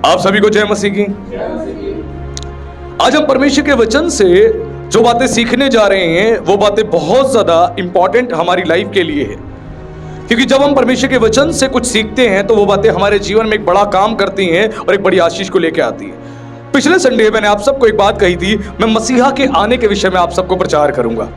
आप सभी को जय मसीह की। आज हम परमेश्वर के वचन से जो बातें सीखने जा रहे हैं वो बातें बहुत ज्यादा इंपॉर्टेंट हमारी लाइफ के लिए है, क्योंकि जब हम परमेश्वर के वचन से कुछ सीखते हैं तो वो बातें हमारे जीवन में एक बड़ा काम करती हैं और एक बड़ी आशीष को लेकर आती हैं। पिछले संडे मैंने आप सबको एक बात कही थी, मैं मसीहा के आने के विषय में आप सबको प्रचार करूंगा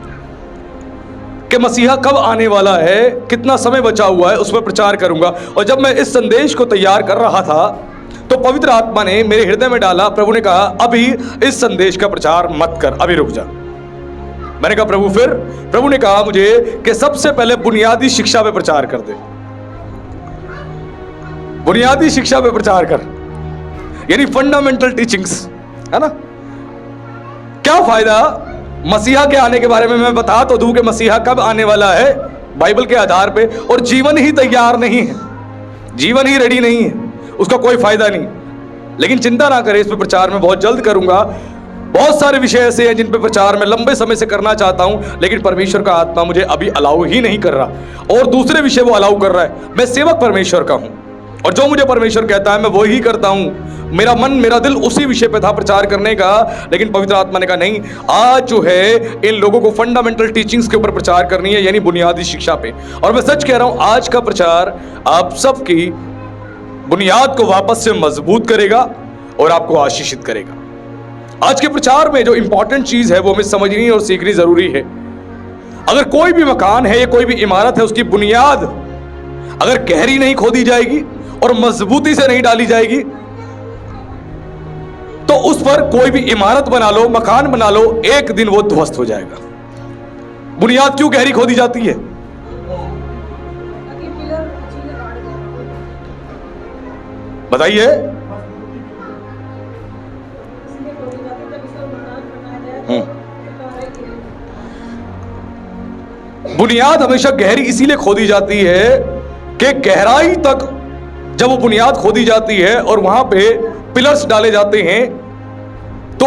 कि मसीहा कब आने वाला है, कितना समय बचा हुआ है, उस पर प्रचार करूंगा। और जब मैं इस संदेश को तैयार कर रहा था तो पवित्र आत्मा ने मेरे हृदय में डाला, प्रभु ने कहा अभी इस संदेश का प्रचार मत कर, अभी रुक जा। मैंने कहा प्रभु फिर? प्रभु ने कहा मुझे कि सबसे पहले बुनियादी शिक्षा पे प्रचार कर दे, बुनियादी शिक्षा पे प्रचार कर, यानी फंडामेंटल टीचिंग्स, है ना। क्या फायदा मसीहा के आने के बारे में मैं बता तो दूं कि मसीहा कब आने वाला है बाइबल के आधार पे, और जीवन ही तैयार नहीं है, जीवन ही रेडी नहीं है, उसका कोई फायदा नहीं। लेकिन चिंता ना करें, इस पे प्रचार मैं बहुत जल्द करूंगा। बहुत सारे विषय ऐसे हैं जिन पे प्रचार मैं लंबे समय से करना चाहता हूं, लेकिन परमेश्वर का आत्मा मुझे अभी अलाउ ही नहीं कर रहा, और दूसरे विषय वो अलाउ कर रहा है। मैं सेवक परमेश्वर का हूं और जो मुझे परमेश्वर कहता है मैं वो ही करता हूं। मेरा मन, मेरा दिल उसी विषय पे था प्रचार करने का, लेकिन पवित्र आत्मा ने कहा नहीं, आज जो है इन लोगों को फंडामेंटल टीचिंग्स के ऊपर प्रचार करनी है, यानी बुनियादी शिक्षा पे। और मैं सच कह रहा हूं, आज का प्रचार आप सबकी बुनियाद को वापस से मजबूत करेगा और आपको आशीषित करेगा। आज के प्रचार में जो इंपॉर्टेंट चीज है वो हमें समझनी और सीखनी जरूरी है। अगर कोई भी मकान है या कोई भी इमारत है, उसकी बुनियाद अगर गहरी नहीं खोदी जाएगी और मजबूती से नहीं डाली जाएगी तो उस पर कोई भी इमारत बना लो, मकान बना लो, एक दिन वो ध्वस्त हो जाएगा। बुनियाद क्यों गहरी खोदी जाती है? बताइए। बुनियाद हमेशा गहरी इसीलिए खोदी जाती है कि गहराई तक जब वो बुनियाद खोदी जाती है और वहां पे पिलर्स डाले जाते हैं तो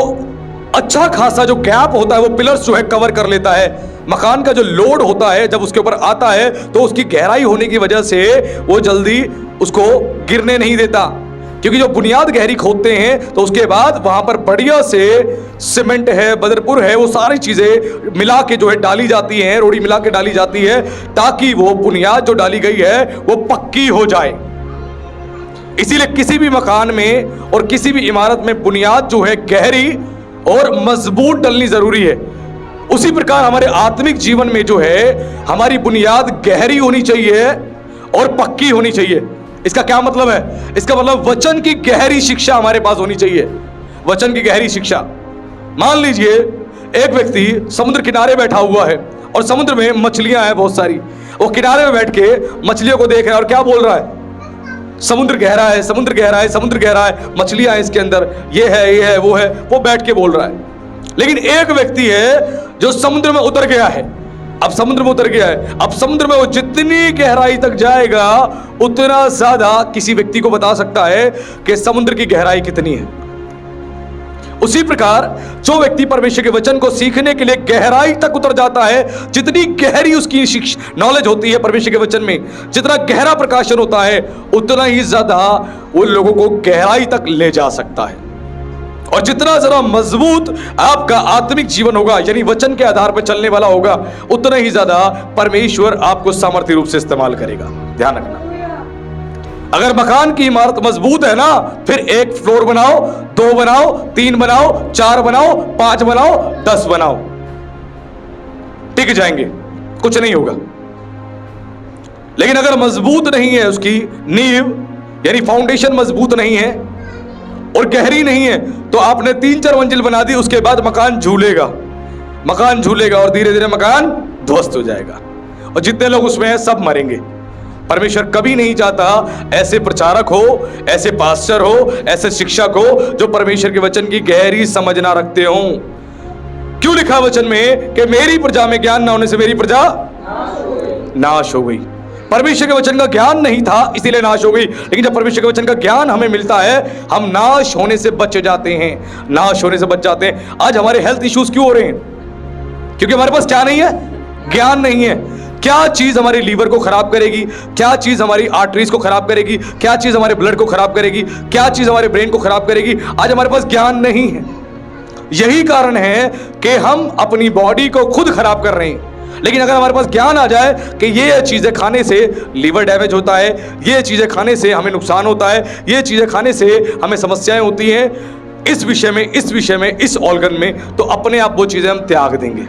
अच्छा खासा जो गैप होता है वो पिलर्स जो है कवर कर लेता है। मकान का जो लोड होता है जब उसके ऊपर आता है तो उसकी गहराई होने की वजह से वो जल्दी उसको गिरने नहीं देता, क्योंकि जो बुनियाद गहरी खोदते हैं तो उसके बाद वहां पर बढ़िया से सीमेंट है, बदरपुर है, वो सारी चीजें मिला के जो है डाली जाती हैं, रोड़ी मिला के डाली जाती है, ताकि वो बुनियाद जो डाली गई है वो पक्की हो जाए। इसीलिए किसी भी मकान में और किसी भी इमारत में बुनियाद जो है गहरी और मजबूत डलनी जरूरी है। उसी प्रकार हमारे आत्मिक जीवन में जो है हमारी बुनियाद गहरी होनी चाहिए और पक्की होनी चाहिए। इसका क्या मतलब है? इसका मतलब वचन की गहरी शिक्षा हमारे पास होनी चाहिए, वचन की गहरी शिक्षा। मान लीजिए एक व्यक्ति समुद्र किनारे बैठा हुआ है और समुद्र में मछलियां हैं बहुत सारी, वो किनारे में बैठ के मछलियों को देख रहा है और क्या बोल रहा है? समुद्र गहरा है, समुद्र गहरा है, समुद्र गहरा है, मछलियां हैं इसके अंदर, ये है, वो है, वो बैठ के बोल रहा है। लेकिन एक व्यक्ति है जो समुद्र में उतर गया है, अब समुद्र में उतर गया है, अब समुद्र में वो जितनी गहराई तक जाएगा उतना ज्यादा किसी व्यक्ति को बता सकता है कि समुद्र की गहराई कितनी है। उसी प्रकार जो व्यक्ति परमेश्वर के वचन को सीखने के लिए गहराई तक उतर जाता है, जितनी गहरी उसकी नॉलेज होती है परमेश्वर के वचन में, जितना गहरा प्रकाशन होता है, उतना ही ज्यादा उन लोगों को गहराई तक ले जा सकता है। और जितना ज्यादा मजबूत आपका आत्मिक जीवन होगा, यानी वचन के आधार पर चलने वाला होगा, उतना ही ज्यादा परमेश्वर आपको सामर्थ्य रूप से इस्तेमाल करेगा। ध्यान रखना, अगर मकान की इमारत मजबूत है ना, फिर 1 फ्लोर बनाओ, 2 बनाओ, 3 बनाओ, 4 बनाओ, 5 बनाओ, 10 बनाओ, टिक जाएंगे, कुछ नहीं होगा। लेकिन अगर मजबूत नहीं है उसकी नींव, यानी फाउंडेशन मजबूत नहीं है और गहरी नहीं है, तो आपने 3-4 मंजिल बना दी, उसके बाद मकान झूलेगा, मकान झूलेगा और धीरे धीरे मकान ध्वस्त हो जाएगा और जितने लोग उसमें हैं सब मरेंगे। परमेश्वर कभी नहीं चाहता ऐसे प्रचारक हो, ऐसे पास्टर हो, ऐसे शिक्षक हो जो परमेश्वर के वचन की गहरी समझ ना रखते हो। क्यों लिखा वचन में कि मेरी प्रजा में ज्ञान ना होने से मेरी प्रजा नाश हो गई। परमेश्वर के वचन का ज्ञान नहीं था इसीलिए नाश हो गई, लेकिन जब परमेश्वर के वचन का ज्ञान हमें मिलता है हम नाश होने से बच जाते हैं, नाश होने से बच जाते हैं। आज हमारे हेल्थ इश्यूज क्यों हो रहे हैं? क्योंकि हमारे पास क्या नहीं है? ज्ञान नहीं है। क्या चीज हमारे लीवर को खराब करेगी, क्या चीज हमारी आर्टरीज को खराब करेगी, क्या चीज हमारे ब्लड को खराब करेगी, क्या चीज हमारे ब्रेन को खराब करेगी, आज हमारे पास ज्ञान नहीं है। यही कारण है कि हम अपनी बॉडी को खुद खराब कर रहे हैं। लेकिन अगर हमारे पास ज्ञान आ जाए कि ये चीजें खाने से लीवर डैमेज होता है, ये चीजें खाने से हमें नुकसान होता है, ये चीजें खाने से हमें समस्याएं होती हैं, इस विषय में, इस विषय में, इस ऑर्गन में, तो अपने आप वो चीजें हम त्याग देंगे।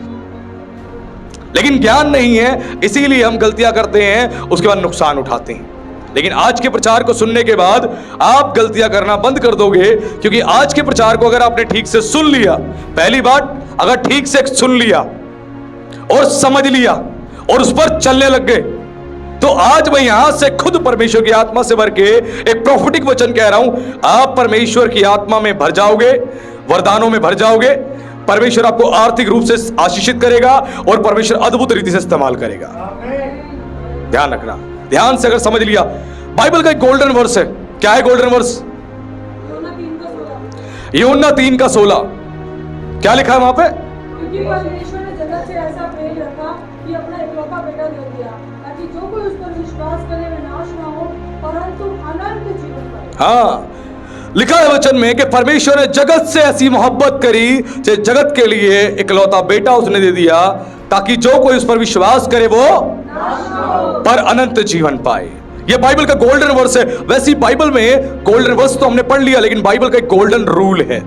लेकिन ज्ञान नहीं है, इसीलिए हम गलतियां करते हैं, उसके बाद नुकसान उठाते हैं। लेकिन आज के प्रचार को सुनने के बाद आप गलतियां करना बंद कर दोगे, क्योंकि आज के प्रचार को अगर आपने ठीक से सुन लिया, पहली बात, अगर ठीक से सुन लिया और समझ लिया और उस पर चलने लग गए, तो आज मैं यहां से खुद परमेश्वर की आत्मा से भर के एक प्रोफेटिक वचन कह रहा हूं, आप परमेश्वर की आत्मा में भर जाओगे, वरदानों में भर जाओगे, परमेश्वर आपको आर्थिक रूप से आशीषित करेगा और परमेश्वर अद्भुत रीति से इस्तेमाल करेगा। ध्यान रखना, ध्यान से अगर समझ लिया। बाइबल का एक गोल्डन वर्स है। क्या है गोल्डन वर्स? यूहन्ना 3:16। क्या लिखा है वहां पे? क्योंकि परमेश्वर ने जगत से ऐसा प्रेम रखा कि अपना इकलौता बेटा दे दिया, ताकि जो कोई उस पर विश्वास करे वे नाश ना हो, परंतु अनंत जीवन पाए। हाँ, लिखा है वचन में कि परमेश्वर ने जगत से ऐसी मोहब्बत करी कि जगत के लिए इकलौता बेटा उसने दे दिया, ताकि जो कोई उस पर विश्वास करे वो पर अनंत जीवन पाए। ये बाइबल का गोल्डन वर्स है। वैसी बाइबल में गोल्डन वर्स तो हमने पढ़ लिया, लेकिन बाइबल का एक गोल्डन रूल है।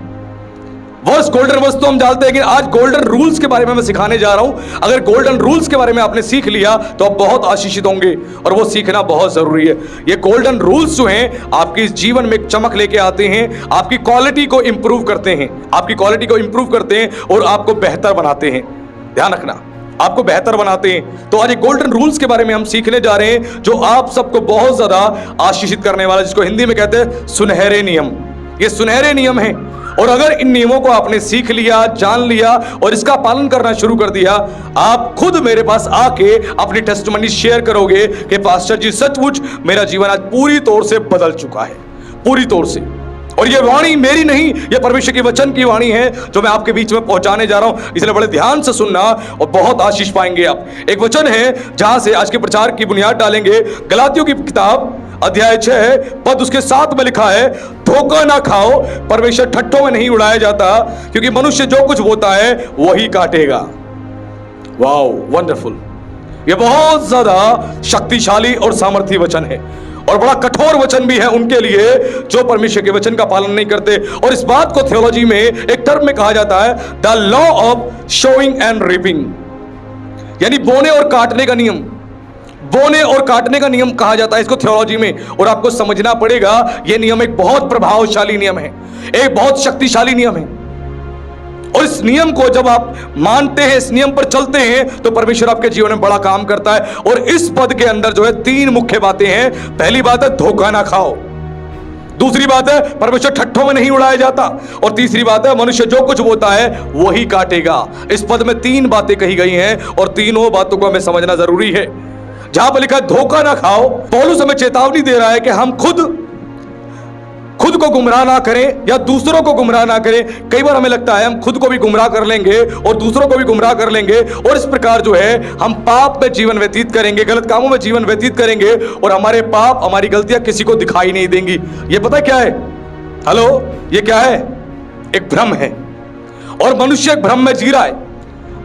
वर्स गोल्डन वर्स तो हम जानते हैं, लेकिन आज गोल्डन रूल्स के बारे में मैं सिखाने जा रहा हूं। अगर गोल्डन रूल्स के बारे में आपने सीख लिया तो आप बहुत आशीषित होंगे, और वो सीखना बहुत जरूरी है। ये गोल्डन रूल्स जो हैं आपके जीवन में एक चमक लेके आते हैं, आपकी क्वालिटी को इंप्रूव करते हैं, आपकी क्वालिटी को इंप्रूव करते हैं और आपको बेहतर बनाते हैं। ध्यान रखना, आपको बेहतर बनाते हैं। तो आज एक गोल्डन रूल्स के बारे में हम सीखने जा रहे हैं, जो आप सबको बहुत ज्यादा आशीषित करने वाला, जिसको हिंदी में कहते हैं सुनहरे नियम। ये सुनहरे नियम हैं, और अगर इन नियमों को आपने सीख लिया, जान लिया और इसका पालन करना शुरू कर दिया, आप खुद मेरे पास आके अपनी टेस्टिमनी शेयर करोगे कि पास्टर जी सचमुच मेरा जीवन आज पूरी तौर से बदल चुका है, पूरी तौर से। और ये वाणी मेरी नहीं, ये परमेश्वर के वचन की वाणी है जो मैं आपके बीच में पहुंचाने जा रहा हूं। इसलिए बड़े ध्यान से सुनना और बहुत आशीष पाएंगे आप। एक वचन है जहां से आज के प्रचार की बुनियाद डालेंगे। गलातियों की किताब अध्याय 6 पद उसके 7 में लिखा है, धोखा ना खाओ, परमेश्वर ठट्ठों में नहीं उड़ाया जाता, क्योंकि मनुष्य जो कुछ बोता है वही काटेगा। Wow, wonderful. ये बहुत ज्यादा शक्तिशाली और सामर्थी वचन है, और बड़ा कठोर वचन भी है उनके लिए जो परमेश्वर के वचन का पालन नहीं करते। और इस बात को थियोलॉजी में एक टर्म में कहा जाता है the law of showing and reaping, यानी बोने और काटने का नियम। बोने और काटने का नियम कहा जाता है इसको थियोलॉजी में, और आपको समझना पड़ेगा यह नियम एक बहुत प्रभावशाली नियम है, एक बहुत शक्तिशाली नियम है। और इस नियम को जब आप मानते हैं, इस नियम पर चलते हैं, तो परमेश्वर आपके जीवन में बड़ा काम करता है। और इस पद के अंदर जो है 3 मुख्य बातें हैं। पहली बात है धोखा ना खाओ, दूसरी बात है परमेश्वर ठट्ठों में नहीं उड़ाया जाता, और तीसरी बात है मनुष्य जो कुछ बोता है वही काटेगा। इस पद में 3 बातें कही गई हैं, और तीनों बातों को हमें समझना जरूरी है। जहां पर लिखा है धोखा ना खाओ, पौलुस हमें चेतावनी दे रहा है कि हम खुद को गुमराह ना करें या दूसरों को गुमराह ना करें। कई बार हमें लगता है हम खुद को भी गुमराह कर लेंगे और दूसरों को भी गुमराह कर लेंगे, और इस प्रकार जो है हम पाप में जीवन व्यतीत करेंगे, गलत कामों में जीवन व्यतीत करेंगे, और हमारे पाप, हमारी गलतियां किसी को दिखाई नहीं देंगी। ये पता क्या है? हेलो, ये क्या है? एक भ्रम है, और मनुष्य एक भ्रम में जी रहा है।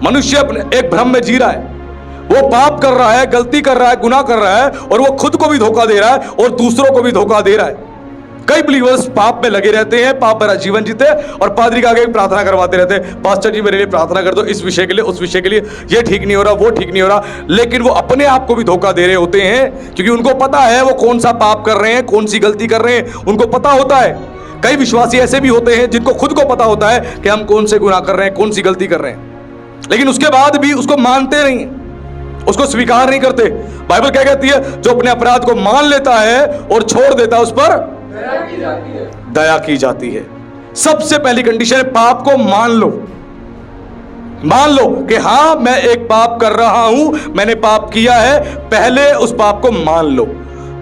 मनुष्य एक भ्रम में जी रहा है, वो पाप कर रहा है, गलती कर रहा है, गुनाह कर रहा है, और वो खुद को भी धोखा दे रहा है और दूसरों को भी धोखा दे रहा है। कई बिलीवर्स पाप में लगे रहते हैं, पाप भरा जीवन जीते, और पादरी के आगे प्रार्थना करवाते रहते हैं, पास्टर जी मेरे लिए प्रार्थना कर दो, इस विषय के लिए, उस विषय के लिए, ये ठीक नहीं हो रहा, वो ठीक नहीं हो रहा। लेकिन वो अपने आप को भी धोखा दे रहे होते हैं, क्योंकि उनको पता है वो कौन सा पाप कर रहे हैं, कौन सी गलती कर रहे हैं, उनको पता होता है। कई विश्वासी ऐसे भी होते हैं जिनको खुद को पता होता है कि हम कौन से गुनाह कर रहे हैं, कौन सी गलती कर रहे हैं, लेकिन उसके बाद भी उसको मानते नहीं, उसको स्वीकार नहीं करते। बाइबल क्या कहती है? जो अपने अपराध को मान लेता है और छोड़ देता है, उस पर दया की जाती है। सबसे पहली कंडीशन है पाप को मान लो। मान लो कि हां मैं एक पाप कर रहा हूं, मैंने पाप किया है, पहले उस पाप को मान लो।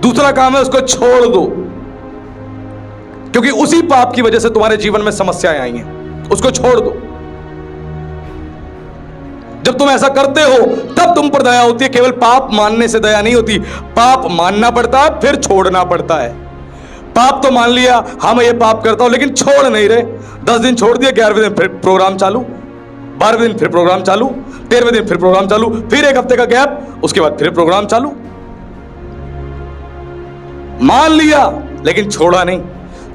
दूसरा काम है उसको छोड़ दो, क्योंकि उसी पाप की वजह से तुम्हारे जीवन में समस्याएं आई हैं, उसको छोड़ दो। जब तुम ऐसा करते हो तब तुम पर दया होती है। केवल पाप मानने से दया नहीं होती, पाप मानना पड़ता है, फिर छोड़ना पड़ता है। पाप तो मान लिया, हाँ मैं ये पाप करता हूं, लेकिन छोड़ नहीं रहे। 10 दिन छोड़ दिया, 11वें दिन फिर प्रोग्राम चालू, 12वें दिन फिर प्रोग्राम चालू, 13वें दिन फिर प्रोग्राम चालू, फिर 1 हफ्ते का गैप, उसके बाद फिर प्रोग्राम चालू। मान लिया लेकिन छोड़ा नहीं।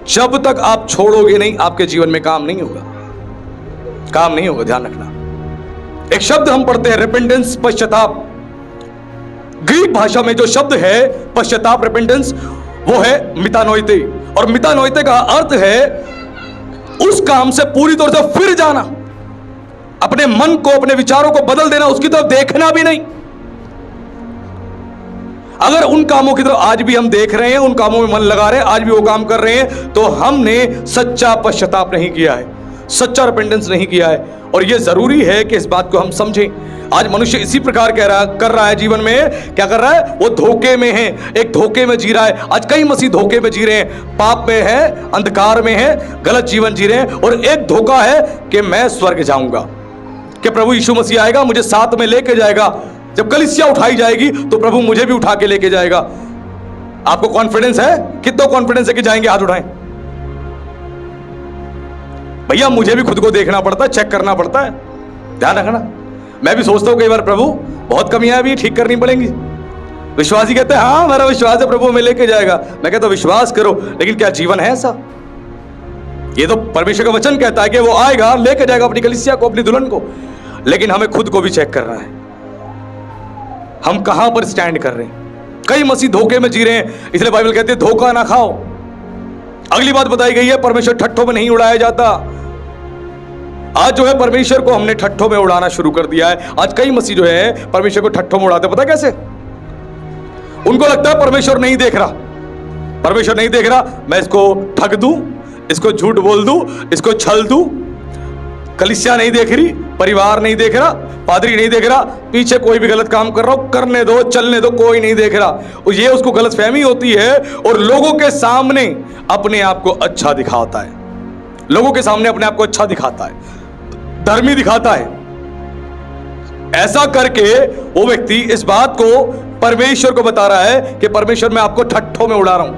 जब तक आप छोड़ोगे नहीं, आपके जीवन में काम नहीं होगा, काम नहीं होगा, ध्यान रखना। एक शब्द हम पढ़ते हैं रिपेंटेंस, पश्चाताप। ग्रीक भाषा में जो शब्द है पश्चाताप, रिपेंटेंस, वो है मितानोइते। और मितानोइते का अर्थ है उस काम से पूरी तौर से फिर जाना, अपने मन को, अपने विचारों को बदल देना, उसकी तरफ देखना भी नहीं। अगर उन कामों की तरफ आज भी हम देख रहे हैं, उन कामों में मन लगा रहे हैं, आज भी वो काम कर रहे हैं, तो हमने सच्चा पश्चाताप नहीं किया है, सच्चा रिपेंटेंस नहीं किया है। और यह जरूरी है कि इस बात को हम समझें। आज मनुष्य इसी प्रकार कर रहा है जीवन में, क्या कर रहा है, वो धोखे में है, एक धोखे में जी रहा है। आज कई मसीह धोखे में जी रहे हैं, पाप में है, अंधकार में है, गलत जीवन जी रहे हैं। और एक धोखा है कि मैं स्वर्ग जाऊंगा, कि प्रभु यीशु मसीह आएगा, मुझे साथ में लेके जाएगा, जब कलीसिया उठाई जाएगी तो प्रभु मुझे भी उठा के लेके जाएगा। आपको कॉन्फिडेंस है? कितना कॉन्फिडेंस है कि जाएंगे? हाथ उठाएं। भैया मुझे भी खुद को देखना पड़ता है, चेक करना पड़ता है, ध्यान रखना। मैं भी सोचता हूं कई बार प्रभु बहुत कमियां अभी ठीक करनी पड़ेंगी। विश्वासी कहते हैं हाँ मेरा विश्वास है प्रभु में लेके जाएगा। मैं कहता हूं विश्वास करो, लेकिन क्या जीवन है ऐसा? ये तो परमेश्वर का वचन कहता है कि वो आएगा, लेके जाएगा अपनी कलीसिया को, अपनी दुल्हन को, लेकिन हमें खुद को भी चेक करना है, हम कहां पर स्टैंड कर रहे हैं। कई मसीह धोखे में जी रहे हैं, इसलिए बाइबल कहती है धोखा ना खाओ। अगली बात बताई गई है, परमेश्वर ठट्ठों में नहीं उड़ाया जाता। आज जो है परमेश्वर को हमने ठट्ठों में उड़ाना शुरू कर दिया है। आज कई मसीह जो है परमेश्वर को ठट्ठों में उड़ाते, पता कैसे? उनको लगता है परमेश्वर नहीं देख रहा, परमेश्वर नहीं देख रहा, मैं इसको ठग दूं, इसको झूठ बोल दूं, इसको छल दूं। कलीसिया नहीं देख रही, परिवार नहीं देख रहा, पादरी नहीं देख रहा, पीछे कोई भी गलत काम कर रहा हो, करने दो, चलने दो, कोई नहीं देख रहा। और ये उसको गलतफहमी होती है और लोगों के सामने अपने आप को अच्छा दिखाता है, लोगों के सामने अपने आप को अच्छा दिखाता है, धर्मी दिखाता है। ऐसा करके वो व्यक्ति इस बात को परमेश्वर को बता रहा है कि परमेश्वर मैं आपको ठट्ठों में उड़ा रहा हूं।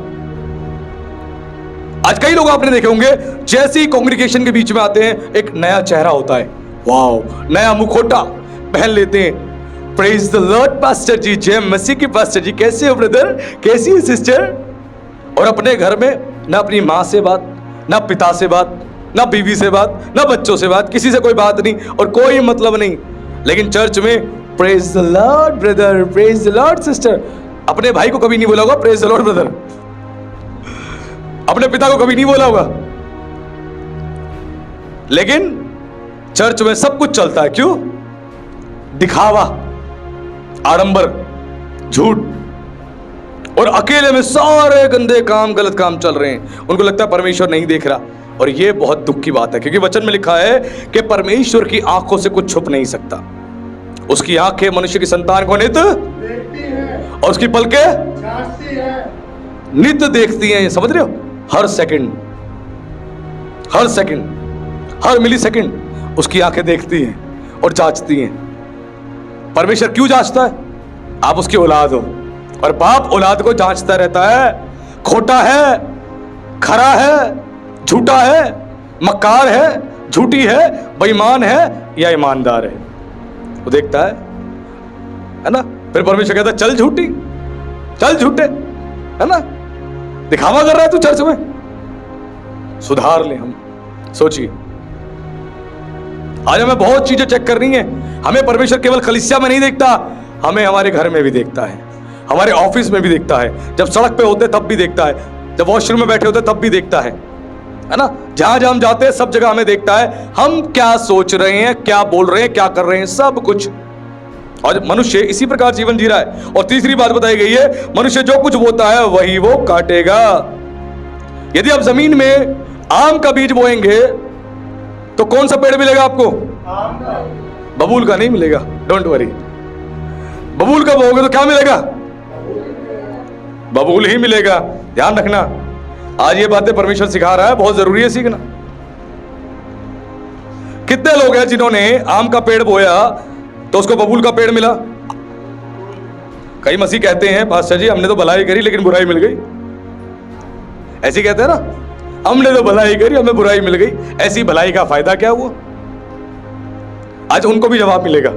आज कई लोग आपने देखे होंगे, जैसे ही कांग्रेगेशन के बीच में आते हैं एक नया चेहरा होता है, वाओ, नया मुखौटा पहन लेते हैं। प्रेज द लॉर्ड पास्टर जी, जय मसीह की पास्टर जी, कैसे हो ब्रदर, कैसी है सिस्टर? और अपने घर में ना अपनी मां से बात, ना पिता से बात, ना बीवी से बात, ना बच्चों से बात, किसी से कोई बात नहीं और कोई मतलब नहीं। लेकिन चर्च में praise the Lord brother, praise the Lord sister. अपने भाई को कभी नहीं बोला होगा प्रेज द लॉर्ड ब्रदर, अपने पिता को कभी नहीं बोला होगा, लेकिन चर्च में सब कुछ चलता है। क्यों? दिखावा, आडंबर, झूठ, और अकेले में सारे गंदे काम, गलत काम चल रहे हैं। उनको लगता है परमेश्वर नहीं देख रहा, और यह बहुत दुख की बात है, क्योंकि वचन में लिखा है कि परमेश्वर की आंखों से कुछ छुप नहीं सकता। उसकी आंखें मनुष्य की संतान को नित देखती हैं और उसकी पलकें जांचती हैं, नित देखती हैं। समझ रहे हो? हर सेकंड, हर सेकंड, हर मिली सेकंड उसकी आंखें देखती हैं और जांचती हैं। परमेश्वर क्यों जांचता है? आप उसकी औलाद हो, और बाप औलाद को जांचता रहता है, खोटा है, खरा है, झूठा है, मक्कार है, झूठी है, बेईमान है या ईमानदार है, वो देखता है ना। फिर परमेश्वर कहता है चल झूठी, चल झूठे, है ना, दिखावा कर रहा है तू चर्च में, सुधार ले। हम सोचिए, आज हमें बहुत चीजें चेक करनी है। हमें परमेश्वर केवल कलीसिया में नहीं देखता, हमें हमारे घर में भी देखता है, हमारे ऑफिस में भी देखता है, जब सड़क पे होते तब भी देखता है, जब वॉशरूम में बैठे होते तब भी देखता है ना। जहां जहां हम जाते हैं सब जगह हमें देखता है, हम क्या सोच रहे हैं, क्या बोल रहे हैं, क्या कर रहे हैं, सब कुछ। और मनुष्य इसी प्रकार जीवन जी रहा है। और तीसरी बात बताई गई है, मनुष्य जो कुछ बोता है वही वो काटेगा। यदि आप जमीन में आम का बीज बोएंगे तो कौन सा पेड़ मिलेगा आपको? आम का। बबूल का नहीं मिलेगा, डोंट वरी। बबूल का बोओगे तो क्या मिलेगा? बबूल ही मिलेगा। ध्यान रखना, आज ये बातें परमेश्वर सिखा रहा है, बहुत जरूरी है सीखना। कितने लोग हैं जिन्होंने आम का पेड़ बोया, तो उसको बबूल का पेड़ मिला। कई मसीह कहते हैं पास्टर जी हमने तो भलाई करी लेकिन बुराई मिल गई, ऐसे कहते हैं ना, हमने तो भलाई करी हमें बुराई मिल गई। ऐसी भलाई का फायदा क्या हुआ? आज उनको भी जवाब मिलेगा,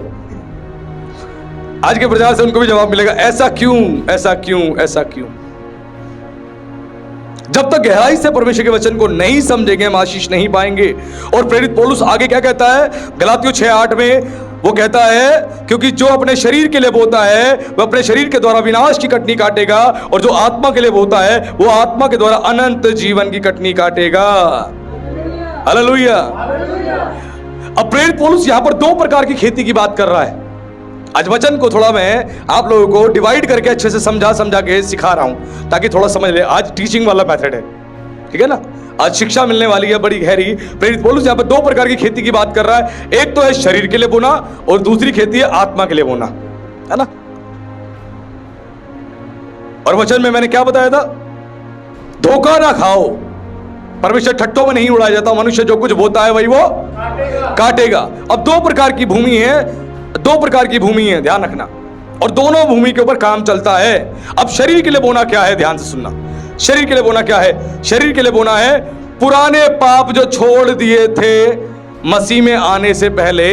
आज के प्रचार से उनको भी जवाब मिलेगा, ऐसा क्यों, ऐसा क्यों, ऐसा क्यों? जब तक गहराई से परमेश्वर के वचन को नहीं समझेंगे हम आशीष नहीं पाएंगे। और प्रेरित पौलुस आगे क्या कहता है गलातियों 6:8 में? वो कहता है क्योंकि जो अपने शरीर के लिए बोता है वह अपने शरीर के द्वारा विनाश की कटनी काटेगा, और जो आत्मा के लिए बोता है वो आत्मा के द्वारा अनंत जीवन की कटनी काटेगा। हालेलुया। अब प्रेरित पौलुस यहां पर दो प्रकार की खेती की बात कर रहा है। आज वचन को थोड़ा मैं आप लोगों को डिवाइड करके अच्छे से समझा के सिखा रहा हूं ताकि थोड़ा समझ ले। आज टीचिंग वाला मेथड है, ठीक है ना, आज शिक्षा मिलने वाली है बड़ी गहरी। प्रेरित पौलुस यहां पर दो प्रकार की खेती की बात कर रहा है। एक तो है शरीर के लिए बोना और दूसरी खेती है आत्मा के लिए बोना, है ना। और वचन में मैंने क्या बताया था? धोखा ना खाओ, परमेश्वर ठट्टों में नहीं उड़ाया जाता, मनुष्य जो कुछ बोता है वही वो काटेगा। अब दो प्रकार की भूमि है, दो प्रकार की भूमि है, ध्यान रखना, और दोनों भूमि के ऊपर काम चलता है। अब शरीर के लिए बोना क्या है, ध्यान से सुनना। शरीर के लिए बोना क्या है? शरीर के लिए बोना है पुराने पाप जो छोड़ दिए थे मसीह में आने से पहले,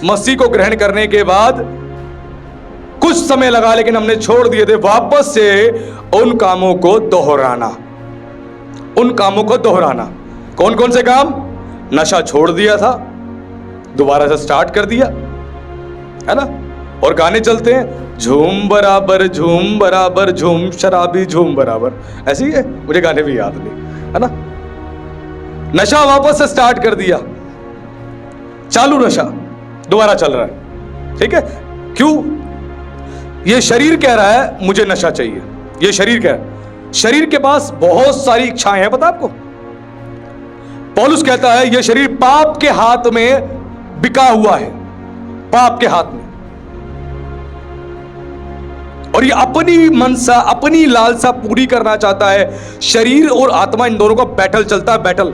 मसीह को ग्रहण करने के बाद कुछ समय लगा लेकिन हमने छोड़ दिए थे, वापस से उन कामों को दोहराना, उन कामों को दोहराना। कौन कौन से काम? नशा छोड़ दिया था, दोबारा से स्टार्ट कर दिया, है ना। और गाने चलते हैं, झूम बराबर झूम शराबी झूम बराबर, ऐसे ही है, मुझे गाने भी याद नहीं, है ना। नशा वापस से स्टार्ट कर दिया, चालू नशा दोबारा चल रहा है, ठीक है। क्यों? ये शरीर कह रहा है मुझे नशा चाहिए, ये शरीर कह रहा है। शरीर के पास बहुत सारी इच्छाएं हैं, पता आपको। पौलुस कहता है ये शरीर पाप के हाथ में बिका हुआ है, पाप के हाथ में, और ये अपनी मनसा अपनी लालसा पूरी करना चाहता है। शरीर और आत्मा इन दोनों का बैटल चलता है, बैटल।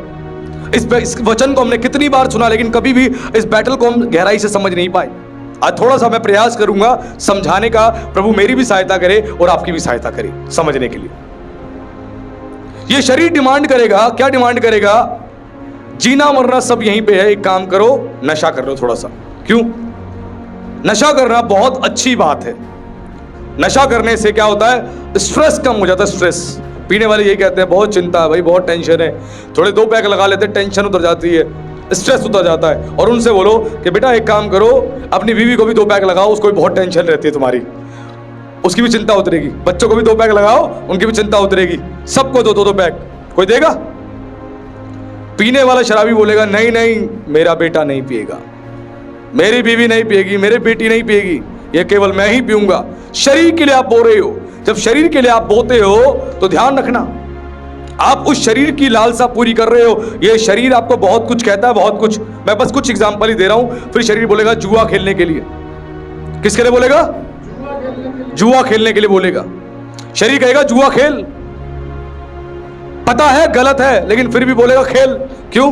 इस वचन को हमने कितनी बार सुना लेकिन कभी भी इस बैटल को हम गहराई से समझ नहीं पाए। आज थोड़ा सा मैं प्रयास करूंगा समझाने का, प्रभु मेरी भी सहायता करे और आपकी भी सहायता करे समझने के लिए। ये शरीर डिमांड करेगा, क्या डिमांड करेगा? जीना मरना सब यहीं पे है, एक काम करो नशा कर लो थोड़ा सा। क्यों? नशा करना बहुत अच्छी बात है। नशा करने से क्या होता है? स्ट्रेस कम हो जाता है। स्ट्रेस पीने वाले यही कहते हैं बहुत चिंता है भाई, बहुत टेंशन है, थोड़े 2 पैक लगा लेते हैं, टेंशन उतर जाती है, स्ट्रेस उतर जाता है। और उनसे बोलो कि बेटा एक काम करो, अपनी बीवी को भी 2 पैक लगाओ, उसको भी बहुत टेंशन रहती है तुम्हारी, उसकी भी चिंता उतरेगी। बच्चों को भी 2 पैक लगाओ, उनकी भी चिंता उतरेगी। सबको 2-2 पैक। कोई देगा? पीने वाला शराबी बोलेगा नहीं नहीं मेरा बेटा नहीं पिएगा, मेरी बीवी नहीं पिएगी, मेरी बेटी नहीं पिएगी, ये केवल मैं ही पीऊंगा। शरीर के लिए आप बो रहे हो। जब शरीर के लिए आप बोते हो तो ध्यान रखना, आप उस शरीर की लालसा पूरी कर रहे हो। ये शरीर आपको बहुत कुछ कहता है, बहुत कुछ। मैं बस कुछ एग्जांपल ही दे रहा हूं। फिर शरीर बोलेगा जुआ खेलने के लिए। किसके लिए बोलेगा? जुआ खेलने के लिए बोलेगा। शरीर कहेगा जुआ खेल, पता है गलत है लेकिन फिर भी बोलेगा खेल। क्यों?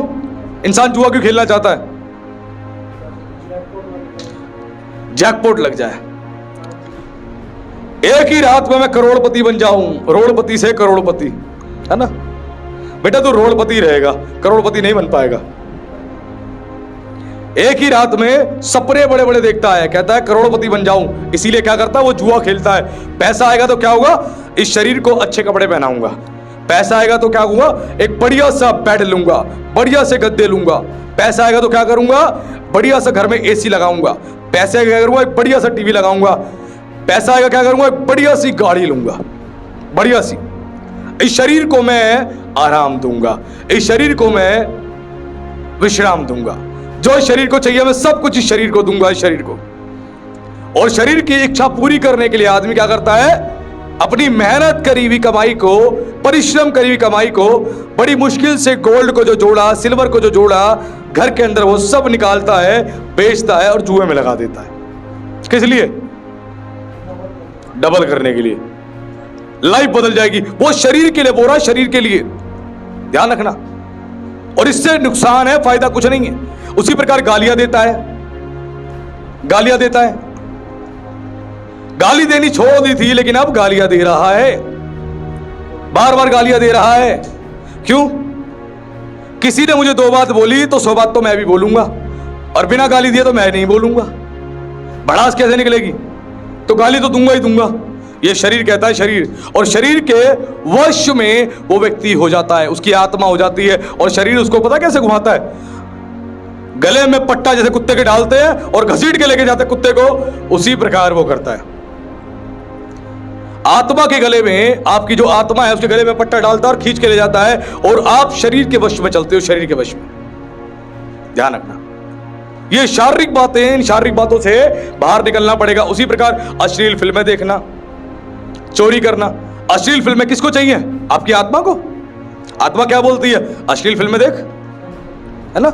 इंसान जुआ क्यों खेलना चाहता है? जैकपॉट लग जाए, एक ही रात में मैं करोड़पति बन जाऊं, रोड़पति से करोड़पति, है ना। बेटा तू रोड़पति रहेगा, करोड़पति नहीं बन पाएगा। एक ही रात में सपने बड़े बड़े देखता है, कहता है करोड़पति बन जाऊं, इसीलिए क्या करता है? वो जुआ खेलता है। पैसा आएगा तो क्या होगा? इस शरीर को अच्छे कपड़े पहनाऊंगा। पैसा आएगा तो क्या होगा? एक बढ़िया सा बेड लूंगा, बढ़िया से गद्दे लूंगा। पैसा आएगा तो क्या करूंगा? बढ़िया सा घर में एसी लगाऊंगा। पैसे आएगा क्या करूंगा? एक बढ़िया सा टीवी लगाऊंगा। पैसा आएगा क्या करूंगा? एक बढ़िया सी गाड़ी लूंगा, बढ़िया सी। इस शरीर को मैं आराम दूंगा, इस शरीर को मैं विश्राम दूंगा। जो इस शरीर को चाहिए मैं सब कुछ इस शरीर को दूंगा, इस शरीर को। और शरीर की इच्छा पूरी करने के लिए आदमी क्या करता है? अपनी मेहनत करी हुई कमाई को, परिश्रम करी हुई कमाई को, बड़ी मुश्किल से गोल्ड को जो जोड़ा, सिल्वर को जो जोड़ा घर के अंदर, वो सब निकालता है, बेचता है और जुए में लगा देता है। किस लिए? डबल करने के लिए। लाइफ बदल जाएगी। वो शरीर के लिए बोल रहा है, शरीर के लिए, ध्यान रखना। और इससे नुकसान है, फायदा कुछ नहीं है। उसी प्रकार गालियां देता है, गालियां देता है। गाली देनी छोड़ दी थी लेकिन अब गालियां दे रहा है, बार बार गालियां दे रहा है। क्यों? किसी ने मुझे 2 बात बोली तो 100 बात तो मैं भी बोलूंगा, और बिना गाली दिए तो मैं नहीं बोलूंगा। भड़ास कैसे निकलेगी? तो गाली तो दूंगा ही दूंगा। ये शरीर कहता है, शरीर, और शरीर के वश में वो व्यक्ति हो जाता है, उसकी आत्मा हो जाती है, और शरीर उसको पता कैसे घुमाता है? गले में पट्टा जैसे कुत्ते के डालते हैं और घसीट के लेके जाते कुत्ते को, उसी प्रकार वो करता है। आत्मा के गले में, आपकी जो आत्मा है उसके गले में पट्टा डालता है और खींच के ले जाता है, और आप शरीर के वश में चलते हो, शरीर के वश में। ध्यान रखना, ये शारीरिक बातें, इन शारीरिक बातों से बाहर निकलना पड़ेगा। उसी प्रकार अश्लील फिल्में देखना, चोरी करना। अश्लील फिल्में किसको चाहिए? आपकी आत्मा को। आत्मा क्या बोलती है? अश्लील फिल्में देख, है ना।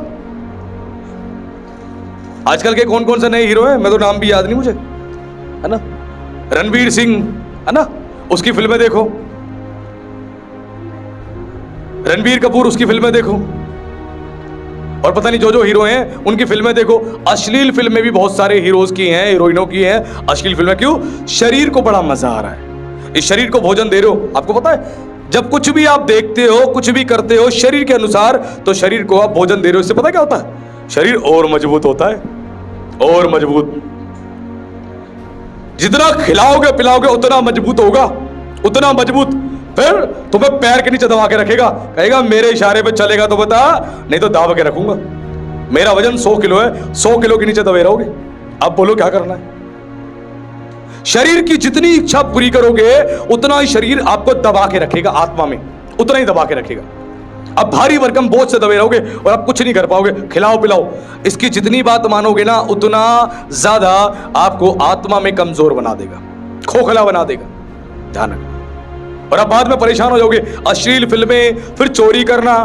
आजकल के कौन कौन से नए हीरो हैं, मैं तो नाम भी याद नहीं मुझे, है ना। रणवीर सिंह, है ना, उसकी फिल्में देखो। रणबीर कपूर, उसकी फिल्में देखो। और पता नहीं जो जो हीरो हैं उनकी फिल्में देखो। अश्लील फिल्में भी बहुत सारे हीरोज की हैं, हीरोइनों की हैं। अश्लील फिल्में क्यों? शरीर को बड़ा मजा आ रहा है। इस शरीर को भोजन दे रहे हो। आपको पता है, जब कुछ भी आप देखते हो, कुछ भी करते हो शरीर के अनुसार, तो शरीर को आप भोजन दे रहे हो। इससे पता क्या होता है? शरीर और मजबूत होता है, और मजबूत। जितना खिलाओगे पिलाओगे उतना मजबूत होगा, उतना मजबूत। फिर तुम्हें पैर के नीचे दबा के रखेगा, कहेगा मेरे इशारे पे चलेगा तो बता, नहीं तो दाब के रखूंगा। मेरा वजन 100 किलो है, 100 किलो के नीचे दबे रहोगे। अब बोलो क्या करना है? शरीर की जितनी इच्छा पूरी करोगे उतना ही शरीर आपको दबा के रखेगा, आत्मा में उतना ही दबा के रखेगा। अब भारी भरकम बोझ से दबे रहोगे और आप कुछ नहीं कर पाओगे। खिलाओ पिलाओ, इसकी जितनी बात मानोगे ना उतना ज्यादा आपको आत्मा में कमजोर बना देगा, खोखला बना देगा। ध्यान रखना। और अब बाद में परेशान हो जाओगे। अश्लील फिल्में, फिर चोरी करना,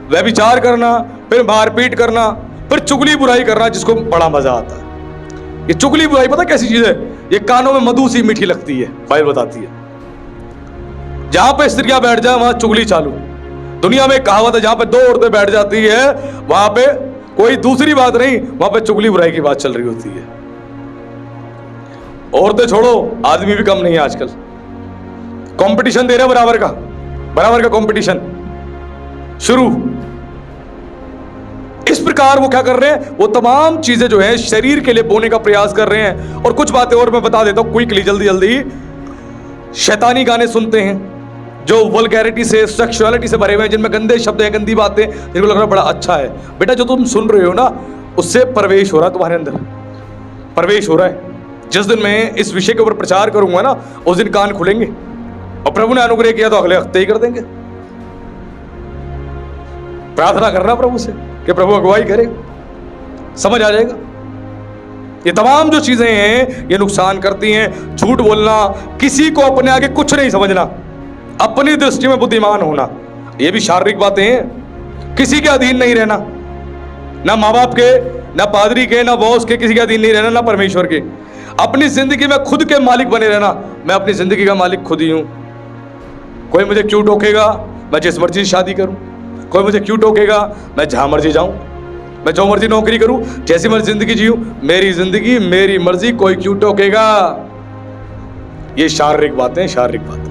व्यभिचार करना, फिर मारपीट करना, फिर चुगली बुराई करना, जिसको बड़ा मजा आता है। ये चुगली बुराई पता कैसी चीज है? ये कानों में मधु सी मीठी लगती है, बाइबल बताती है। जहां पे स्त्रियां बैठ जाए वहां चुगली चालू। दुनिया में कहावत है, जहां पे 2 औरतें बैठ जाती है वहां पे कोई दूसरी बात नहीं, वहां पे चुगली बुराई की बात चल रही होती है। औरतें छोड़ो, आदमी भी कम नहीं है आजकल। कंपटीशन दे रहे हैं बराबर का कंपटीशन शुरू। इस प्रकार वो क्या कर रहे हैं? वो तमाम चीजें जो है शरीर के लिए बोने का प्रयास कर रहे हैं। और कुछ बातें और मैं बता देता हूं क्विकली, जल्दी जल्दी। शैतानी गाने सुनते हैं जो वल्गैरिटी से, सेक्सुअलिटी से भरे हुए हैं, जिनमें गंदे शब्द हैं, गंदी बातें, जिनको लग रहा है बड़ा अच्छा है। बेटा जो तुम सुन रहे हो ना, उससे प्रवेश हो रहा है तुम्हारे अंदर, प्रवेश हो रहा है। जिस दिन मैं इस विषय के ऊपर प्रचार करूंगा ना, उस दिन कान खुलेंगे, और प्रभु ने अनुग्रह किया तो अगले हफ्ते ही कर देंगे। प्रार्थना करना प्रभु से कि प्रभु अगुवाई करे, समझ आ जाएगा। ये तमाम जो चीजें हैं ये नुकसान करती हैं। झूठ बोलना, किसी को अपने आगे कुछ नहीं समझना, अपनी दृष्टि में बुद्धिमान होना, ये भी शारीरिक बातें हैं। किसी के अधीन नहीं रहना, ना माँ बाप के, ना पादरी के, ना बॉस के, किसी के अधीन नहीं रहना, ना परमेश्वर के। अपनी जिंदगी में खुद के मालिक बने रहना। मैं अपनी जिंदगी का मालिक खुद ही हूं। कोई मुझे क्यों टोकेगा? मैं जिस मर्जी शादी करूं। कोई मुझे क्यों टोकेगा? मैं जहां मर्जी जाऊं, मैं जो मर्जी नौकरी करूं, जैसी मर्जी जिंदगी जीऊं, मेरी जिंदगी मेरी मर्जी, कोई क्यों टोकेगा? ये शारीरिक बातें, शारीरिक बातें।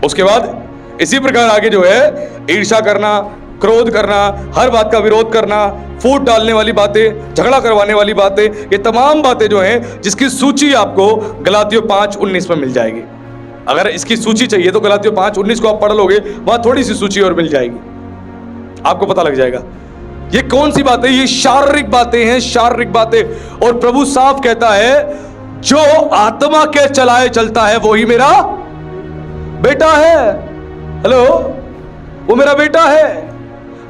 उसके बाद इसी प्रकार आगे जो है ईर्ष्या करना, क्रोध करना, हर बात का विरोध करना, फूट डालने वाली बातें, झगड़ा करवाने वाली बातें, ये तमाम बातें जो हैं जिसकी सूची आपको गलातियों 5:19 में मिल जाएगी। अगर इसकी सूची चाहिए तो गलातियों 5:19 को आप पढ़ लोगे, वहां थोड़ी सी सूची और मिल जाएगी, आपको पता लग जाएगा ये कौन सी बातें। ये शारीरिक बातें हैं, शारीरिक बातें। और प्रभु साफ कहता है, जो आत्मा के चलाए चलता है वो ही मेरा बेटा है। हेलो, वो मेरा बेटा है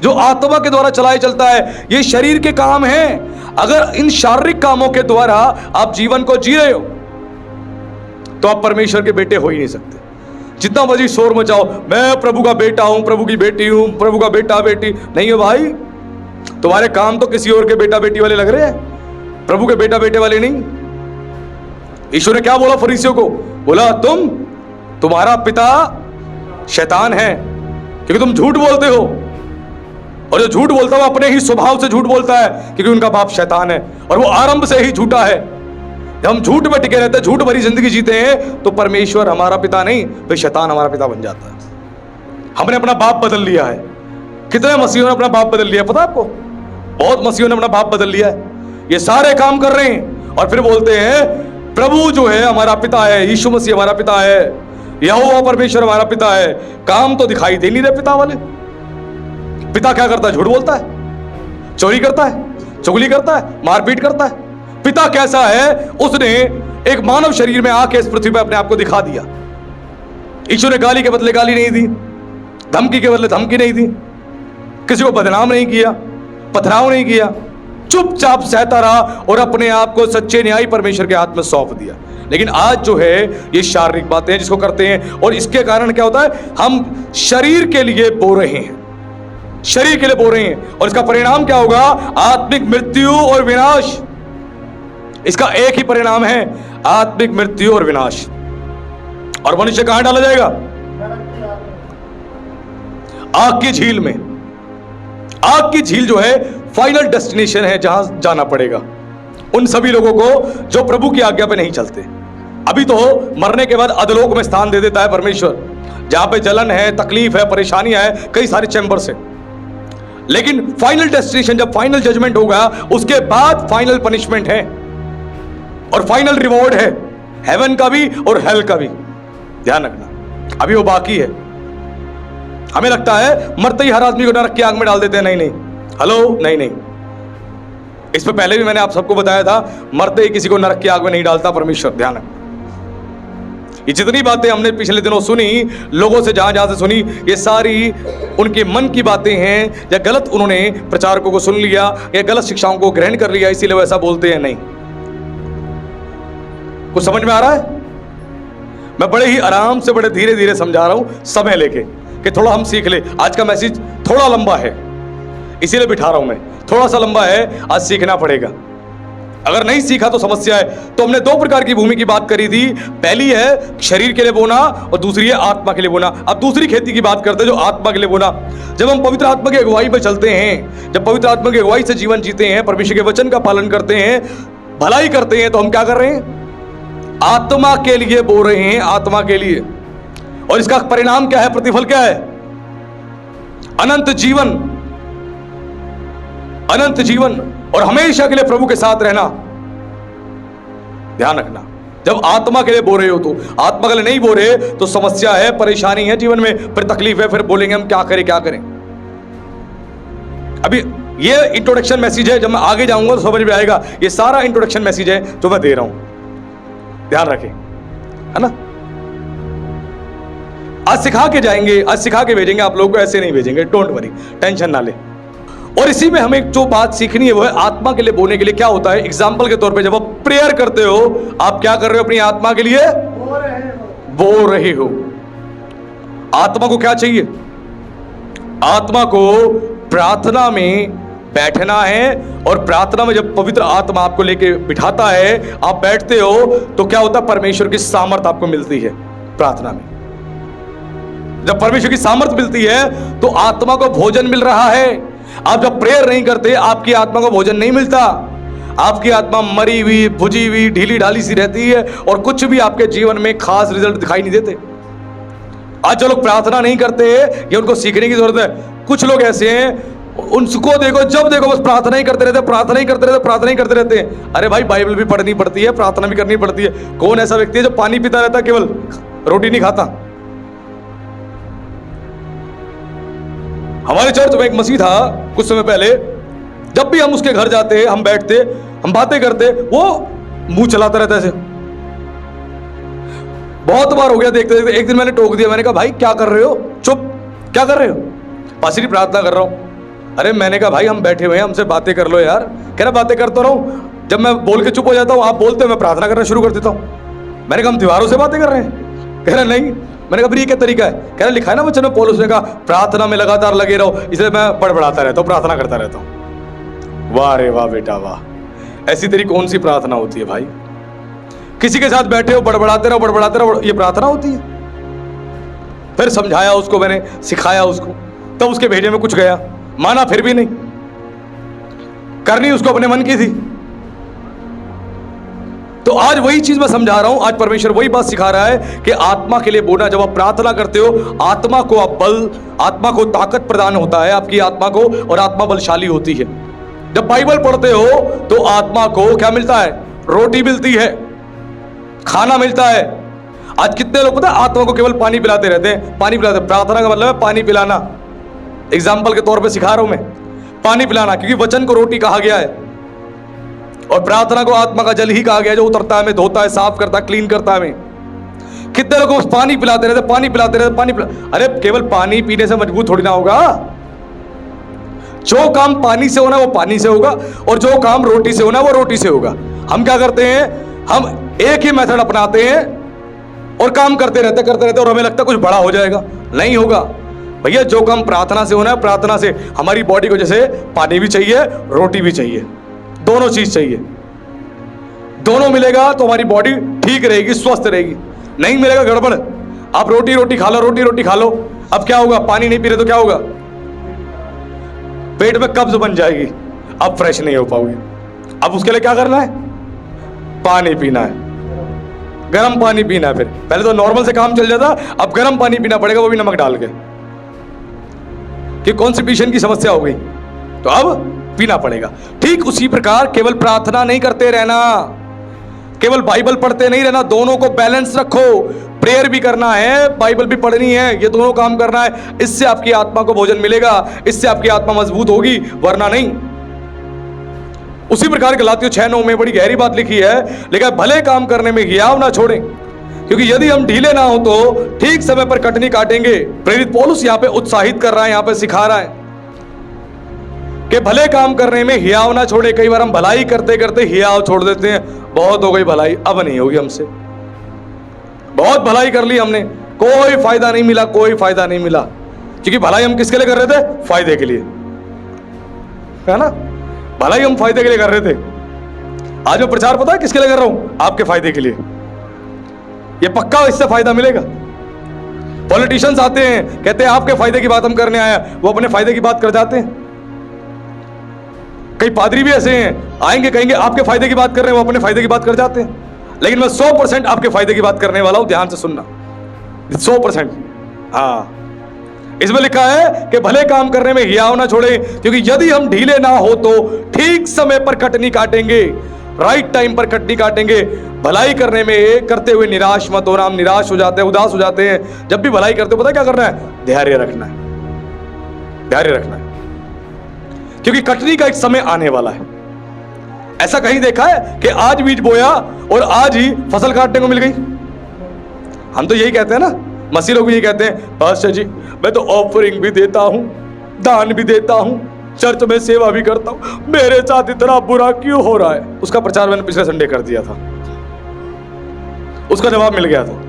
जो आत्मा के द्वारा चलाए चलता है। ये शरीर के काम हैं। अगर इन शारीरिक कामों के द्वारा आप जीवन को जी रहे हो तो आप परमेश्वर के बेटे हो ही नहीं सकते। जितना मर्जी शोर मचाओ, मैं प्रभु का बेटा हूं, प्रभु की बेटी हूं, प्रभु का बेटा बेटी, नहीं हो भाई। तुम्हारे काम तो किसी और के बेटा बेटी वाले लग रहे हैं, प्रभु के बेटा बेटे वाले नहीं। ईश्वर ने क्या बोला फरीसियों को? बोला तुम्हारा पिता शैतान है क्योंकि तुम झूठ बोलते हो और जो झूठ बोलता है वो अपने ही स्वभाव से झूठ बोलता है, क्योंकि उनका बाप शैतान है और वो आरंभ से ही झूठा है। जब हम झूठ में टिके रहते हैं, झूठ भरी जिंदगी जीते हैं, तो परमेश्वर हमारा पिता नहीं, फिर शैतान हमारा पिता बन जाता है। हमने अपना बाप बदल लिया है। कितने मसीहों ने अपना बाप बदल लिया, पता है आपको? बहुत मसीहों ने अपना बाप बदल लिया है। ये सारे काम कर रहे हैं और फिर बोलते हैं प्रभु जो है हमारा पिता है, यीशु मसीह हमारा पिता है, यहोवा परमेश्वर हमारा पिता है। काम तो दिखाई दे नहीं रहे पिता वाले। पिता क्या करता है? झूठ बोलता है, चोरी करता है, चुगली करता है, मारपीट करता है। पिता कैसा है? उसने एक मानव शरीर में आके इस पृथ्वी पर अपने आप को दिखा दिया। यीशु ने गाली के बदले गाली नहीं दी, धमकी के बदले धमकी नहीं दी, किसी को बदनाम नहीं किया, पथराव नहीं किया, चुपचाप सहता रहा और अपने आप को सच्चे न्यायी परमेश्वर के हाथ में सौंप दिया। लेकिन आज जो है ये शारीरिक बातें हैं जिसको करते हैं, और इसके कारण क्या होता है? हम शरीर के लिए बो रहे हैं, शरीर के लिए बो रहे हैं, और इसका परिणाम क्या होगा? आत्मिक मृत्यु और विनाश। इसका एक ही परिणाम है, आत्मिक मृत्यु और विनाश। और मनुष्य कहां डाला जाएगा? आग की झील में। आग की झील जो है फाइनल डेस्टिनेशन है, जहां जाना पड़ेगा उन सभी लोगों को जो प्रभु की आज्ञा पे नहीं चलते। अभी तो मरने के बाद अधोलोक में स्थान दे देता है परमेश्वर, जहां पे जलन है, तकलीफ है, परेशानियां है, कई सारे चैम्बर्स है। लेकिन फाइनल डेस्टिनेशन, जब फाइनल जजमेंट होगा, उसके बाद फाइनल पनिशमेंट है और फाइनल रिवॉर्ड है, हेवन का भी और हेल का भी। ध्यान रखना, अभी वो बाकी है। हमें लगता है मरते ही हर आदमी को नरक की आग में डाल देते हैं। नहीं नहीं, हेलो, नहीं नहीं। इस पे पहले भी मैंने आप सबको बताया था, मरते ही किसी को नरक की आग में नहीं डालता परमेश्वर। ध्यान रखना, ये जितनी बातें हमने पिछले दिनों सुनी, लोगों से जहां जहां से सुनी, ये सारी उनके मन की बातें हैं, या गलत उन्होंने प्रचारकों को सुन लिया या गलत शिक्षाओं को ग्रहण कर लिया, इसीलिए वो ऐसा बोलते हैं। नहीं, कुछ समझ में आ रहा है? मैं बड़े ही आराम से, बड़े धीरे धीरे समझा रहा हूं, समय लेके, कि थोड़ा हम सीख ले। आज का मैसेज थोड़ा लंबा है, इसीलिए बिठा रहा हूं मैं। थोड़ा सा लंबा है, आज सीखना पड़ेगा। अगर नहीं सीखा तो समस्या है। तो हमने दो प्रकार की भूमि की बात करी थी। पहली है शरीर के लिए बोना और दूसरी है आत्मा के लिए बोना। अब दूसरी खेती की बात करते हैं, जो आत्मा के लिए बोना। जब हम पवित्र आत्मा की अगुवाई पर चलते हैं, जब पवित्र आत्मा की अगुवाई से जीवन जीते हैं, परमेश्वर के वचन का पालन करते हैं, भलाई करते हैं, तो हम क्या कर रहे हैं? आत्मा के लिए बो रहे हैं, आत्मा के लिए। और इसका परिणाम क्या है? प्रतिफल क्या है? अनंत जीवन, अनंत जीवन और हमेशा के लिए प्रभु के साथ रहना। ध्यान रखना, जब आत्मा के लिए बो रहे हो, तो आत्मा के लिए नहीं बो रहे तो समस्या है, परेशानी है जीवन में, फिर तकलीफ है, फिर बोलेंगे हम क्या करें क्या करें। अभी ये इंट्रोडक्शन मैसेज है, जब मैं आगे जाऊंगा तो समझ में आएगा। ये सारा इंट्रोडक्शन मैसेज है जो मैं दे रहा हूं, ध्यान रखें, है ना। आज सिखा के जाएंगे, आज सिखा के भेजेंगे आप लोगों को, ऐसे नहीं भेजेंगे, डोंट वरी, टेंशन ना ले। और इसी में हमें जो बात सीखनी है वो है आत्मा के लिए बोने के लिए क्या होता है। एग्जाम्पल के तौर पे, जब आप प्रेयर करते हो, आप क्या कर रहे हो? अपनी आत्मा के लिए बो रहे हो। आत्मा को क्या चाहिए? आत्मा को प्रार्थना में बैठना है, और प्रार्थना में जब पवित्र आत्मा आपको लेके बिठाता है, आप बैठते हो, तो क्या होता है? परमेश्वर की सामर्थ आपको मिलती है प्रार्थना में। जब परमेश्वर की सामर्थ मिलती है तो आत्मा को भोजन मिल रहा है। आप जब प्रेयर नहीं करते, आपकी आत्मा को भोजन नहीं मिलता। आपकी आत्मा मरी हुई, भुजी हुई, ढीली ढाली सी रहती है, और कुछ भी आपके जीवन में खास रिजल्ट दिखाई नहीं देते। आज जो लोग प्रार्थना नहीं करते, ये उनको सीखने की जरूरत है। कुछ लोग ऐसे हैं, उनको देखो, जब देखो बस प्रार्थना ही करते रहते, प्रार्थना ही करते रहते, प्रार्थना ही करते रहते हैं। अरे भाई, बाइबल भी पढ़नी पड़ती है, प्रार्थना भी करनी पड़ती है। कौन ऐसा व्यक्ति है जो पानी पीता रहता है, केवल रोटी नहीं खाता? हमारे चर्च में एक मसीह था कुछ समय पहले। जब भी हम उसके घर जाते, हम बैठते, हम बातें करते, वो मुंह चलाता रहता है। बहुत बार हो गया देखते देखते, एक दिन मैंने टोक दिया। मैंने कहा भाई क्या कर रहे हो? चुप, क्या कर रहे हो? पासरी प्रार्थना कर रहा हूं। अरे मैंने कहा भाई हम बैठे हुए हैं, हमसे बातें कर लो यार। कह रहा बातें करता रहूं, जब मैं बोल के चुप हो जाता हूं, आप बोलते हो, मैं प्रार्थना करना शुरू कर देता हूं। मैंने कहा हम दीवारों से बातें कर रहे हैं? कह रहा नहीं। मैंने कहा ये क्या तरीका है? कह रहा लिखा है ना वचन में, पौलुस ने कहा प्रार्थना में लगातार लगे रहो, इसलिए मैं बड़बड़ाता रहता हूं, प्रार्थना करता रहता हूं। वाह रे वाह बेटा वाह, ऐसी तेरी कौन सी प्रार्थना होती है भाई? किसी के साथ बैठे हो, बड़बड़ाते रहो, बड़बड़ाते रहो, ये प्रार्थना होती है? फिर समझाया उसको, मैंने सिखाया उसको, तब उसके भेजे में कुछ गया। माना फिर भी नहीं, करनी उसको अपने मन की थी। तो आज वही चीज मैं समझा रहा हूं, आज परमेश्वर वही बात सिखा रहा है कि आत्मा के लिए बोलना। जब आप प्रार्थना करते हो, आत्मा को आप बल, आत्मा को ताकत प्रदान होता है आपकी आत्मा को, और आत्मा बलशाली होती है। जब बाइबल पढ़ते हो तो आत्मा को क्या मिलता है? रोटी मिलती है, खाना मिलता है। आज कितने लोग पता है आत्मा को केवल पानी पिलाते रहते हैं, पानी पिलाते। प्रार्थना का मतलब है पानी पिलाना। एग्जाम्पल के तौर पे सिखा रहा हूं मैं, पानी पिलाना, क्योंकि वचन को रोटी कहा गया है और प्रार्थना को आत्मा का जल ही कहा गया, जो उतरता है, हमें धोता है, साफ करता है, क्लीन करता है हमें। कितने लोग बस पानी पिलाते रहते, पानी पिलाते रहते, पानी पिला। अरे केवल पानी पीने से मजबूत थोड़ी ना होगा। जो काम पानी से होना वो पानी से होगा, और जो काम रोटी से होना वो रोटी से होगा। हम क्या करते हैं? हम एक ही मेथड अपनाते हैं और काम करते रहते और हमें लगता है कुछ बड़ा हो जाएगा। नहीं होगा भैया। जो काम प्रार्थना से होना है, प्रार्थना से हमारी बॉडी को जैसे पानी भी चाहिए, रोटी भी चाहिए, दोनों चीज चाहिए। दोनों मिलेगा तो हमारी बॉडी ठीक रहेगी, स्वस्थ रहेगी। नहीं मिलेगा गड़बड़। आप रोटी खा लो, रोटी खा लो, अब क्या होगा? पानी नहीं पी रहे तो क्या होगा? पेट में कब्ज बन जाएगी, अब फ्रेश नहीं हो पाओगे। अब उसके लिए क्या करना है? पानी पीना है, गर्म पानी पीना है। फिर पहले तो नॉर्मल से काम चल जाता, अब गर्म पानी पीना पड़ेगा, वो भी नमक डाल के, कि कॉन्स्टिपेशन की समस्या हो गई तो अब पीना पड़ेगा। ठीक उसी प्रकार केवल प्रार्थना नहीं करते रहना, केवल बाइबल पढ़ते नहीं रहना, दोनों को बैलेंस रखो। प्रेयर भी करना है, बाइबल भी पढ़नी है, ये दोनों काम करना है। इससे आपकी आत्मा को भोजन मिलेगा, इससे आपकी आत्मा मजबूत होगी, वरना नहीं। उसी प्रकार गलातियों 6:9 में बड़ी गहरी बात लिखी है, लेकिन भले काम करने में हियाव ना छोड़ें, क्योंकि यदि हम ढीले ना हो तो ठीक समय पर कटनी काटेंगे। प्रेरित पौलुस यहाँ पे उत्साहित कर रहा है, यहाँ पे सिखा रहा है कि भले काम करने में हियाव ना छोड़े। कई बार हम भलाई करते करते हियाव छोड़ देते हैं। बहुत हो गई भलाई, अब नहीं होगी हमसे, बहुत भलाई कर ली हमने, कोई फायदा नहीं मिला, कोई फायदा नहीं मिला। क्योंकि भलाई हम किसके लिए कर रहे थे? फायदे के लिए, है ना? भलाई हम फायदे के लिए कर रहे थे। आज मैं प्रचार पता है किसके लिए कर रहा हूं? आपके फायदे के लिए। ये पक्का इससे फायदा मिलेगा। पॉलिटिशियंस आते हैं, कहते हैं आपके फायदे की बात हम करने आया, वो अपने फायदे की बात कर जाते हैं। कई पादरी भी ऐसे हैं, आएंगे कहेंगे आपके फायदे की बात कर रहे हैं, वो अपने फायदे की बात कर जाते हैं। लेकिन मैं 100% आपके फायदे की बात करने वाला हूं, ध्यान से सुनना। 100%। हाँ, इसमें लिखा है कि भले काम करने में हियाव ना छोड़े, क्योंकि यदि हम ढीले ना हो तो ठीक समय पर कटनी काटेंगे, राइट टाइम पर कटनी काटेंगे। भलाई करने में करते हुए निराश मत होना। हम निराश हो जाते हैं, उदास हो जाते हैं। जब भी भलाई करते हो पता क्या करना है? धैर्य रखना है, धैर्य रखना है, क्योंकि कटनी का एक समय आने वाला है। ऐसा कहीं देखा है कि आज बीज बोया और आज ही फसल काटने को मिल गई? हम तो यही कहते हैं ना, मसीह लोग भी यही कहते हैं, पास्टर जी मैं तो ऑफरिंग भी देता हूं, दान भी देता हूं, चर्च में सेवा भी करता हूं, मेरे साथ इतना बुरा क्यों हो रहा है? उसका प्रचार मैंने पिछले संडे कर दिया था, उसका जवाब मिल गया था।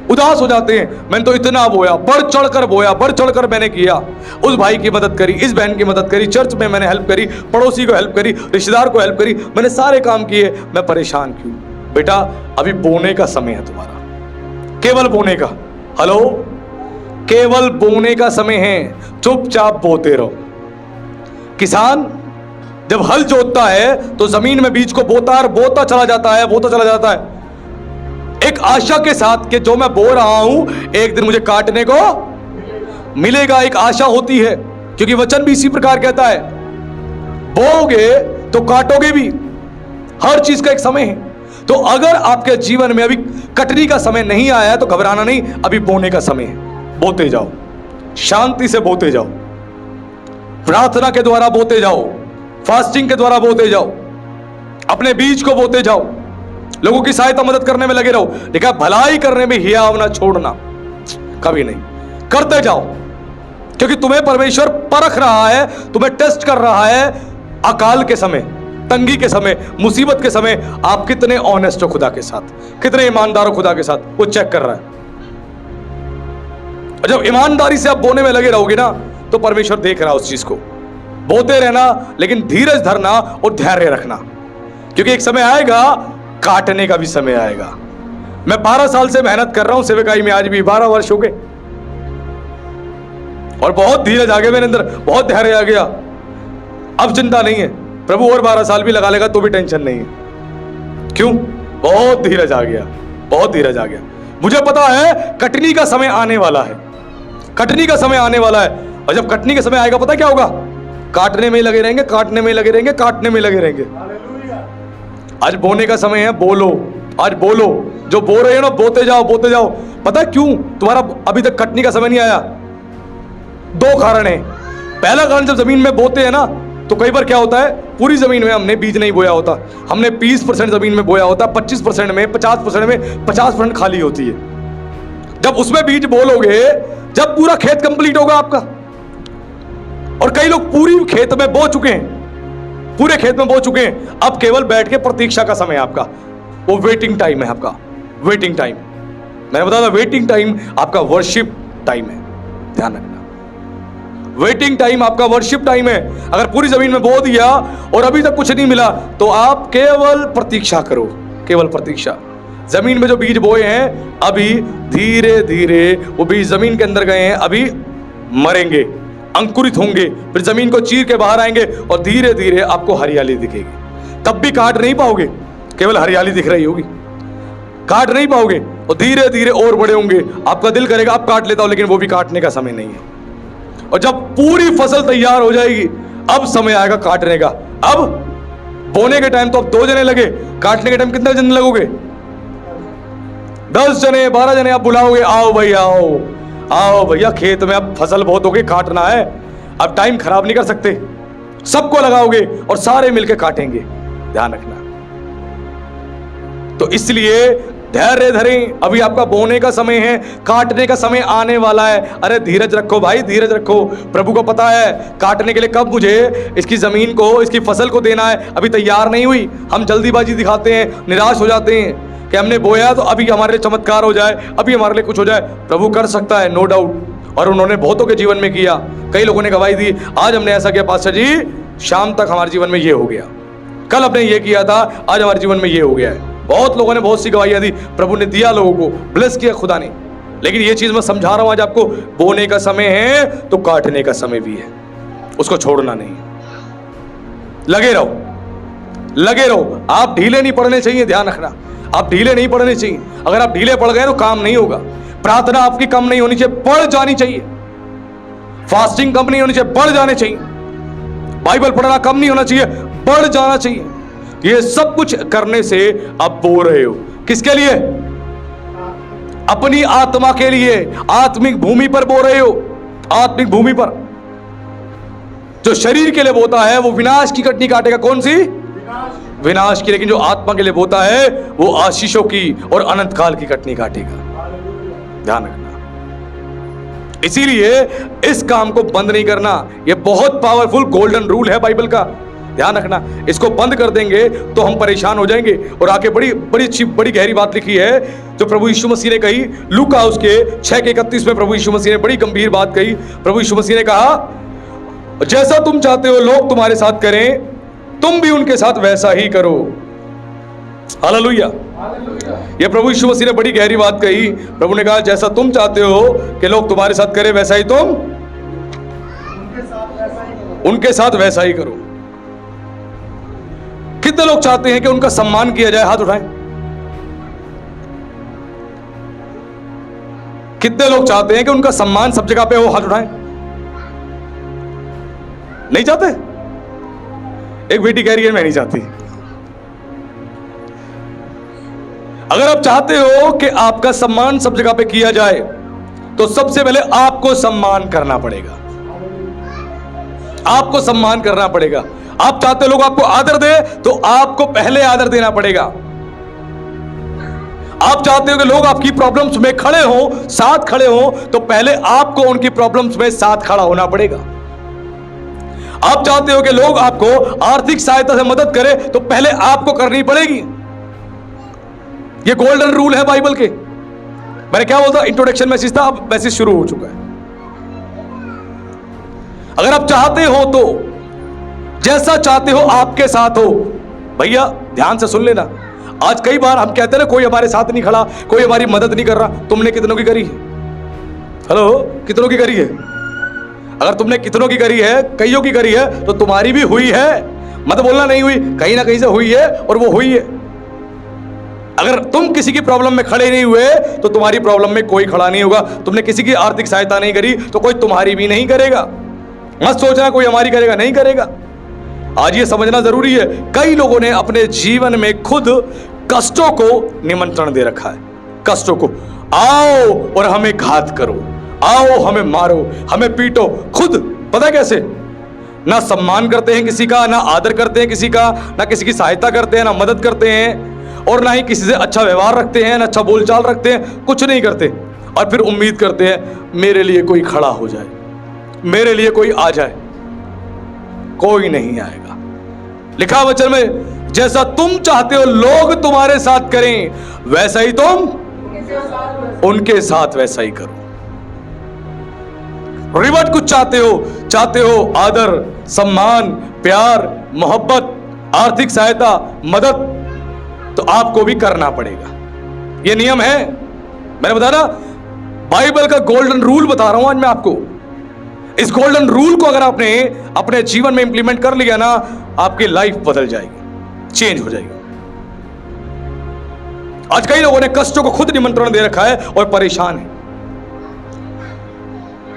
उदास हो जाते हैं, मैंने तो इतना बोया, बढ़ चढ़कर बोया, बढ़ चढ़कर मैंने किया, उस भाई की मदद करी, इस बहन की मदद करी, चर्च में मैंने हेल्प करी, पड़ोसी को हेल्प करी, रिश्तेदार को हेल्प करी, मैंने सारे काम किए, मैं परेशान क्यों? बेटा अभी बोने का समय है तुम्हारा, केवल बोने का। हेलो, केवल बोने का समय है, चुपचाप बोते रहो। किसान जब हल जोतता है तो जमीन में बीज को बोता चला जाता है, बोता चला जाता है, एक आशा के साथ कि जो मैं बो रहा हूं एक दिन मुझे काटने को मिलेगा। एक आशा होती है, क्योंकि वचन भी इसी प्रकार कहता है, बोओगे तो काटोगे भी। हर चीज का एक समय है। तो अगर आपके जीवन में अभी कटनी का समय नहीं आया है तो घबराना नहीं, अभी बोने का समय है। बोते जाओ, शांति से बोते जाओ, प्रार्थना के द्वारा बोते जाओ, फास्टिंग के द्वारा बोते जाओ, अपने बीज को बोते जाओ, लोगों की सहायता मदद करने में लगे रहो। देखा, भलाई करने में हियाव ना छोड़ना, कभी नहीं, करते जाओ, क्योंकि तुम्हें परमेश्वर परख रहा है, तुम्हें टेस्ट कर रहा है। अकाल के समय, तंगी के समय, मुसीबत के समय आप कितने ऑनेस्ट हो खुदा के साथ, कितने ईमानदार हो खुदा के साथ, वो चेक कर रहा है। जब ईमानदारी से आप बोने में लगे रहोगे ना तो परमेश्वर देख रहा है उस चीज को। बोते रहना, लेकिन धीरज धरना और धैर्य रखना, क्योंकि एक समय आएगा, काटने का भी समय आएगा। मैं 12 साल से मेहनत कर रहा हूं सेवकाई में, आज भी 12 वर्ष हो गए, और बहुत धीरज आ गया मेरे अंदर, बहुत धैर्य आ गया। अब चिंता नहीं है, प्रभु और 12 साल भी लगा लेगा तो भी टेंशन नहीं है। क्यों? बहुत धीरज आ गया, बहुत धीरज आ गया। मुझे पता है कटनी का समय आने वाला है, कटनी का समय आने वाला है। और जब कटनी का समय आएगा पता क्या होगा? काटने में ही लगे रहेंगे, काटने में ही लगे रहेंगे, काटने में ही लगे रहेंगे। आज बोने का समय है, बोलो, आज बोलो। जो बो रहे हो ना, बोते जाओ, बोते जाओ। पता है क्यों तुम्हारा अभी तक कटनी का समय नहीं आया? 2 कारण है। पहला कारण, जब जमीन में बोते हैं ना तो कई बार क्या होता है, पूरी जमीन में हमने बीज नहीं बोया होता, हमने 20% जमीन में बोया होता, 25% में, 50% में, 50% खाली होती है। जब उसमें बीज बोलोगे, जब पूरा खेत कंप्लीट होगा आपका, और कई लोग पूरी खेत में बो चुके हैं, पूरे खेत में बो चुके हैं, अब केवल बैठ के प्रतीक्षा का समय है आपका, वो वेटिंग टाइम है आपका, वेटिंग टाइम। मैंने बताया वेटिंग टाइम आपका वर्शिप टाइम है, ध्यान रखना। वेटिंग टाइम आपका वर्शिप टाइम है। अगर पूरी जमीन में बो दिया और अभी तक कुछ नहीं मिला तो आप केवल प्रतीक्षा करो, केवल प्रतीक्षा। जमीन में जो बीज बोए हैं अभी धीरे धीरे वो बीज जमीन के अंदर गए हैं, अभी मरेंगे, अंकुरित होंगे, फिर जमीन को चीर के बाहर आएंगे और धीरे धीरे आपको हरियाली दिखेगी। तब भी काट नहीं पाओगे, केवल हरियाली दिख रही होगी, काट नहीं पाओगे, और धीरे धीरे और बड़े होंगे। आपका दिल करेगा अब काट लेता हूं, लेकिन वो भी काटने का समय नहीं है। और जब पूरी फसल तैयार हो जाएगी, अब समय आएगा काटने का। अब बोने के टाइम तो अब 2 जने लगे, काटने के टाइम कितने जने लगोगे? 10 जने, 12 जने आप बुलाओगे, आओ भाई आओ, आओ भैया खेत में अब फसल बहुत हो गई, काटना है, अब टाइम खराब नहीं कर सकते। सबको लगाओगे और सारे मिलकर काटेंगे, ध्यान रखना। तो इसलिए धैर्य धरें, अभी आपका बोने का समय है, काटने का समय आने वाला है। अरे धीरज रखो भाई, धीरज रखो। प्रभु को पता है काटने के लिए कब मुझे इसकी जमीन को, इसकी फसल को देना है, अभी तैयार नहीं हुई। हम जल्दीबाजी दिखाते हैं, निराश हो जाते हैं कि हमने बोया तो अभी हमारे लिए चमत्कार हो जाए, अभी हमारे लिए कुछ हो जाए। प्रभु कर सकता है, नो डाउट, और उन्होंने बहुतों के जीवन में किया। कई लोगों ने गवाही दी, आज हमने ऐसा किया पास्टर जी, शाम तक हमारे जीवन में ये हो गया, कल हमने ये किया था, आज हमारे जीवन में ये हो गया है। बहुत लोगों ने बहुत सी गवाहियां दी, प्रभु ने दिया, लोगों को ब्लेस किया खुदा ने। लेकिन ये चीज मैं समझा रहा हूं आज आपको, बोने का समय है तो काटने का समय भी है, उसको छोड़ना नहीं। लगे रहो, लगे रहो। आप ढीले नहीं पड़ने चाहिए, ध्यान रखना, आप ढीले नहीं पड़ने चाहिए। अगर आप ढीले पड़ गए तो काम नहीं होगा। प्रार्थना आपकी कम नहीं होनी चाहिए, बढ़ जानी चाहिए। फास्टिंग कम नहीं होनी चाहिए, बढ़ जाने चाहिए। बाइबल पढ़ना कम नहीं होना चाहिए, बढ़ जाना चाहिए। ये सब कुछ करने से आप बो रहे हो, किसके लिए? अपनी आत्मा के लिए, आत्मिक भूमि पर बो रहे हो, आत्मिक भूमि पर। जो शरीर के लिए बोता है वो विनाश की कटनी काटेगा। कौन सी? विनाश की। लेकिन जो आत्मा के लिए बोता है वो आशीषों की और अनंत काल की कटनी काटेगा, ध्यान रखना। इसीलिए इस काम को बंद नहीं करना। ये बहुत पावरफुल गोल्डन रूल है बाइबल का, ध्यान रखना। इसको बंद कर देंगे तो हम परेशान हो जाएंगे। और आगे बड़ी बड़ी अच्छी, बड़ी गहरी बात लिखी है जो प्रभु यीशु मसीह ने कही, लूका उसके 6:31 में प्रभु यीशु मसीह ने बड़ी गंभीर बात कही। प्रभु यीशु मसीह ने कहा, जैसा तुम चाहते हो लोग तुम्हारे साथ करें, तुम भी उनके साथ वैसा ही करो। हालेलुया। ये प्रभु यीशु मसीह ने बड़ी गहरी बात कही। प्रभु ने कहा, जैसा तुम चाहते हो कि लोग तुम्हारे साथ करें, वैसा ही तुम उनके साथ वैसा ही करो। कितने लोग चाहते हैं कि उनका सम्मान किया जाए? हाथ उठाएं। कितने लोग चाहते हैं कि उनका सम्मान सब जगह पे हो? हाथ उठाएं। नहीं चाहते? एक बेटी कह रही है मैं नहीं चाहती। अगर आप चाहते हो कि आपका सम्मान सब जगह पे किया जाए तो सबसे पहले आपको सम्मान करना पड़ेगा, आपको सम्मान करना पड़ेगा। आप चाहते हो लोग आपको आदर दे तो आपको पहले आदर देना पड़ेगा। आप चाहते हो कि लोग आपकी प्रॉब्लम्स में खड़े हो, साथ खड़े हो, तो पहले आपको उनकी प्रॉब्लम्स में साथ खड़ा होना पड़ेगा। आप चाहते हो कि लोग आपको आर्थिक सहायता से मदद करें तो पहले आपको करनी पड़ेगी। ये गोल्डन रूल है बाइबल के। मैंने क्या बोलता, इंट्रोडक्शन मैसेज था, अब मैसेज शुरू हो चुका है। अगर आप चाहते हो तो जैसा चाहते हो आपके साथ हो। भैया ध्यान से सुन लेना, आज कई बार हम कहते हैं ना कोई हमारे साथ नहीं खड़ा, कोई हमारी मदद नहीं कर रहा। तुमने कितनों की करी है? हेलो, कितनों की करी है? अगर तुमने कितनों की करी है, कईयों की करी है, तो तुम्हारी भी हुई है। मत बोलना नहीं हुई, कहीं ना कहीं से हुई है और वो हुई है। अगर तुम किसी की प्रॉब्लम में खड़े नहीं हुए तो तुम्हारी प्रॉब्लम में कोई खड़ा नहीं होगा। तुमने किसी की आर्थिक सहायता नहीं करी तो कोई तुम्हारी भी नहीं करेगा। मत सोचना कोई हमारी करेगा, नहीं करेगा। आज ये समझना जरूरी है, कई लोगों ने अपने जीवन में खुद कष्टों को निमंत्रण दे रखा है। कष्टों को, आओ और हमें घात करो, आओ हमें मारो, हमें पीटो। खुद पता है कैसे? ना सम्मान करते हैं किसी का, ना आदर करते हैं किसी का, ना किसी की सहायता करते हैं, ना मदद करते हैं, और ना ही किसी से अच्छा व्यवहार रखते हैं, ना अच्छा बोलचाल रखते हैं, कुछ नहीं करते। और फिर उम्मीद करते हैं मेरे लिए कोई खड़ा हो जाए, मेरे लिए कोई आ जाए। कोई नहीं आएगा। लिखा वचन में, जैसा तुम चाहते हो लोग तुम्हारे साथ करें, वैसा ही तुम उनके साथ वैसा ही करो। रिवर्ट कुछ चाहते हो आदर, सम्मान, प्यार, मोहब्बत, आर्थिक सहायता, मदद, तो आपको भी करना पड़ेगा। यह नियम है। मैंने बताया ना, बाइबल का गोल्डन रूल बता रहा हूं आज मैं आपको। इस गोल्डन रूल को अगर आपने अपने जीवन में इंप्लीमेंट कर लिया ना, आपकी लाइफ बदल जाएगी, चेंज हो जाएगी। आज कई लोगों ने कष्टों को खुद निमंत्रण दे रखा है और परेशान है।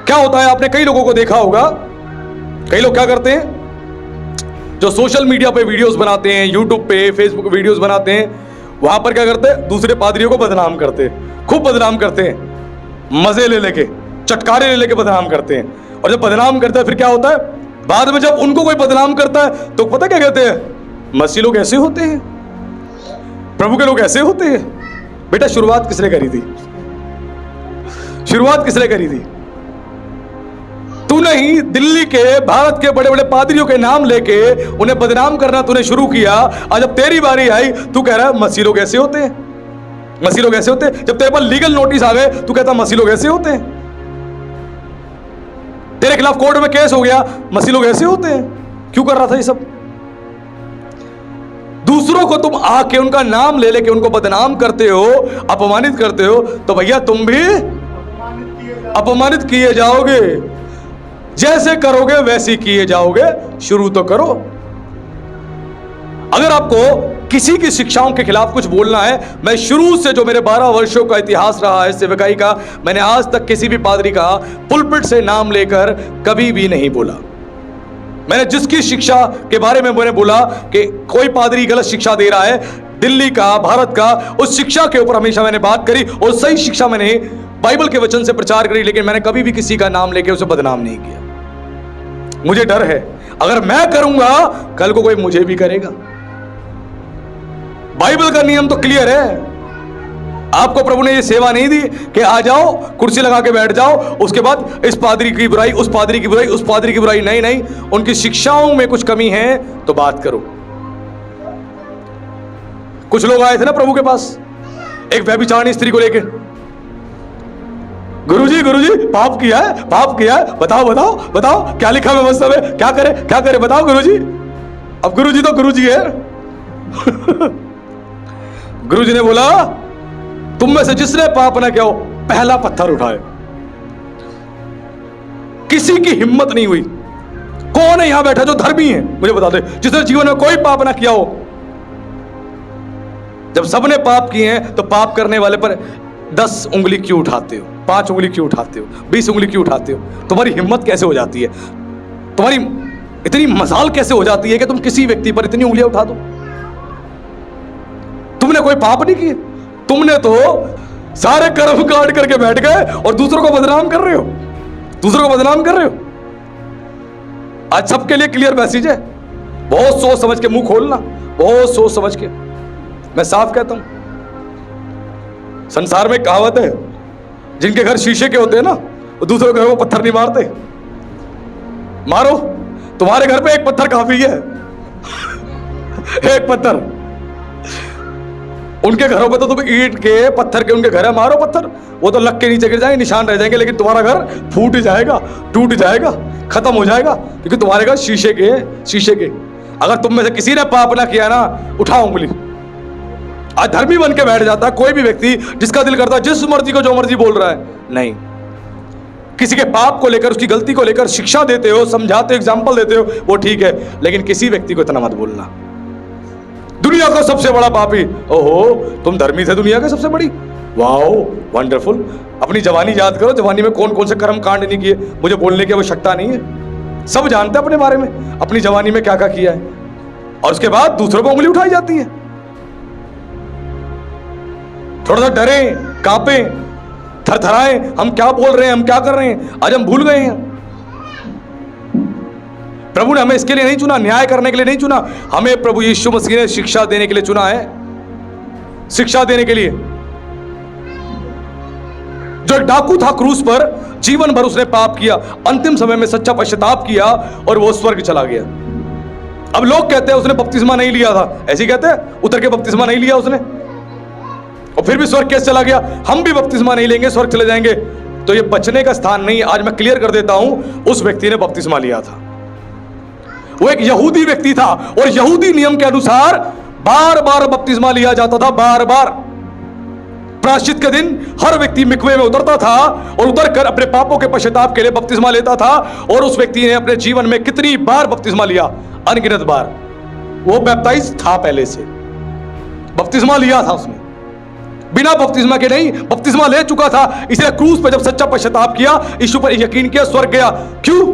क्या होता है, आपने कई लोगों को देखा होगा, कई लोग क्या करते हैं, जो सोशल मीडिया पे वीडियोस बनाते हैं, यूट्यूब पे, फेसबुक वीडियोस बनाते हैं, वहां पर क्या करते हैं, दूसरे पादरियों को बदनाम करते हैं, खूब बदनाम करते हैं, मजे ले लेके, चटकारे ले लेके बदनाम करते हैं। और जब बदनाम करता है फिर क्या होता है, बाद में जब उनको कोई बदनाम करता है तो पता क्या कहते हैं, मसीह लोग ऐसे होते हैं, प्रभु के लोग ऐसे होते हैं। बेटा शुरुआत किसने करी थी? शुरुआत किसने करी थी? तू नहीं, दिल्ली के, भारत के बड़े बड़े पादरियों के नाम लेके उन्हें बदनाम करना तूने शुरू किया। आज जब तेरी बारी आई तू कह रहा है मसीह लोग ऐसे होते हैं, मसीह लोग ऐसे होते हैं। जब तेरे पास लीगल नोटिस आ गए तू कहता मसीह लोग ऐसे होते हैं। तेरे खिलाफ कोर्ट में केस हो गया, मसीह लोग ऐसे होते हैं। क्यों कर रहा था ये सब? दूसरों को तुम आके उनका नाम ले लेके उनको बदनाम करते हो, अपमानित करते हो, तो भैया तुम भी अपमानित किए जाओगे। जैसे करोगे वैसे ही किए जाओगे। शुरू तो करो। अगर आपको किसी की शिक्षाओं के खिलाफ कुछ बोलना है, मैं शुरू से जो मेरे 12 वर्षों का इतिहास रहा है सेवकाई का, मैंने आज तक किसी भी पादरी का पुलपिट से नाम लेकर कभी भी नहीं बोला। मैंने जिसकी शिक्षा के बारे में मैंने बोला कि कोई पादरी गलत शिक्षा दे रहा है, दिल्ली का, भारत का, उस शिक्षा के ऊपर हमेशा मैंने बात करी और सही शिक्षा मैंने बाइबल के वचन से प्रचार करी, लेकिन मैंने कभी भी किसी का नाम लेके उसे बदनाम नहीं किया। मुझे डर है, अगर मैं करूंगा कल को कोई मुझे भी करेगा। बाइबल का नियम तो क्लियर है। आपको प्रभु ने ये सेवा नहीं दी कि आ जाओ, कुर्सी लगा के बैठ जाओ, उसके बाद इस पादरी की बुराई, उस पादरी की बुराई, उस पादरी की बुराई। नहीं नहीं, उनकी शिक्षाओं में कुछ कमी है तो बात करो। कुछ लोग आए थे ना प्रभु के पास एक व्यभिचारिणी स्त्री को लेके, गुरुजी पाप किया है, पाप किया है, बताओ बताओ बताओ, क्या लिखा है व्यवस्था में, क्या करे बताओ गुरुजी। अब गुरुजी तो गुरुजी है। गुरुजी ने बोला, तुम में से जिसने पाप ना किया हो पहला पत्थर उठाए। किसी की हिम्मत नहीं हुई। कौन है यहां बैठा जो धर्मी है, मुझे बता दे, जिसने जीवन में कोई पाप ना किया हो। जब सबने पाप किए हैं तो पाप करने वाले पर 10 उंगली क्यों उठाते हो, 5 उंगली क्यों उठाते हो, 20 उंगली क्यों उठाते हो? तुम्हारी हिम्मत कैसे हो जाती है, तुम्हारी इतनी मजाल कैसे हो जाती है कि तुम किसी व्यक्ति पर इतनी उंगलियां उठा दो? तुमने कोई पाप नहीं किए, तुमने तो सारे कर्म काट करके बैठ गए और दूसरों को बदनाम कर रहे हो, दूसरों को बदनाम कर रहे हो। आज सबके लिए क्लियर मैसेज है, बहुत सोच समझ के मुंह खोलना, बहुत सोच समझ के। मैं साफ कहता हूं, संसार में कहावत है, जिनके घर शीशे के होते हैं ना वो दूसरों के घर को पत्थर नहीं मारते। मारो, तुम्हारे घर पे एक पत्थर काफी है। एक पत्थर, उनके घरों पे तो तुम ईंट के, पत्थर के उनके घर है, मारो पत्थर, वो तो लग के नीचे गिर जाएंगे, निशान रह जाएंगे, लेकिन तुम्हारा घर फूट जाएगा, टूट जाएगा, खत्म हो जाएगा, क्योंकि तुम्हारे घर शीशे के। अगर तुम में से किसी ने पाप ना किया ना, उठाओ उंगली। आज धर्मी बन के बैठ जाता है कोई भी व्यक्ति, जिसका दिल करता है जिस मर्जी को जो मर्जी बोल रहा है। नहीं, किसी के पाप को लेकर, उसकी गलती को लेकर शिक्षा देते हो, समझाते हो, एग्जाम्पल देते हो, वो ठीक है, लेकिन किसी व्यक्ति को इतना मत बोलना दुनिया का सबसे बड़ा पापी। ओहो, तुम धर्मी थे दुनिया के सबसे बड़ी, वाओ वंडरफुल। अपनी जवानी याद करो, जवानी में कौन कौन से कर्म कांड नहीं किए, मुझे बोलने की आवश्यकता नहीं है, सब जानते हैं अपने बारे में, अपनी जवानी में क्या क्या किया है, और उसके बाद दूसरों को उंगली उठाई जाती है। थोड़ा सा डरे, कांपे, थरथराए, हम क्या बोल रहे हैं, हम क्या कर रहे हैं, आज हम भूल गए हैं। प्रभु ने हमें इसके लिए नहीं चुना, न्याय करने के लिए नहीं चुना, हमें प्रभु यीशु मसीह ने शिक्षा देने के लिए चुना है, शिक्षा देने के लिए। जो एक डाकू था क्रूस पर, जीवन भर उसने पाप किया, अंतिम समय में सच्चा पश्चाताप किया और वो स्वर्ग चला गया। अब लोग कहते हैं उसने बपतिस्मा नहीं लिया था, ऐसे ही कहते हैं, उतर के बपतिस्मा नहीं लिया उसने, और फिर भी स्वर्ग कैसे चला गया। हम भी बपतिस्मा नहीं लेंगे, स्वर्ग चले जाएंगे, तो ये बचने का स्थान नहीं। आज मैं क्लियर कर देता हूं, उस व्यक्ति ने बपतिस्मा लिया था, वो एक यहूदी व्यक्ति था, और यहूदी नियम के अनुसार बार बार बपतिस्मा लिया जाता था, बार बार। प्रायश्चित के दिन हर व्यक्ति मिकवे में उतरता था और उतर कर अपने पापों के पश्चाताप के लिए बपतिस्मा लेता था, और उस व्यक्ति ने अपने जीवन में कितनी बार बपतिस्मा लिया, अनगिनत बार। वो बैप्टाइज था, पहले से बपतिस्मा लिया था उसने, बिना बपतिस्मा के नहीं, बपतिस्मा ले चुका था। इसलिए क्रूस पे जब सच्चा पश्चाताप किया, यीशु पर यकीन किया, स्वर्ग गया। क्यों?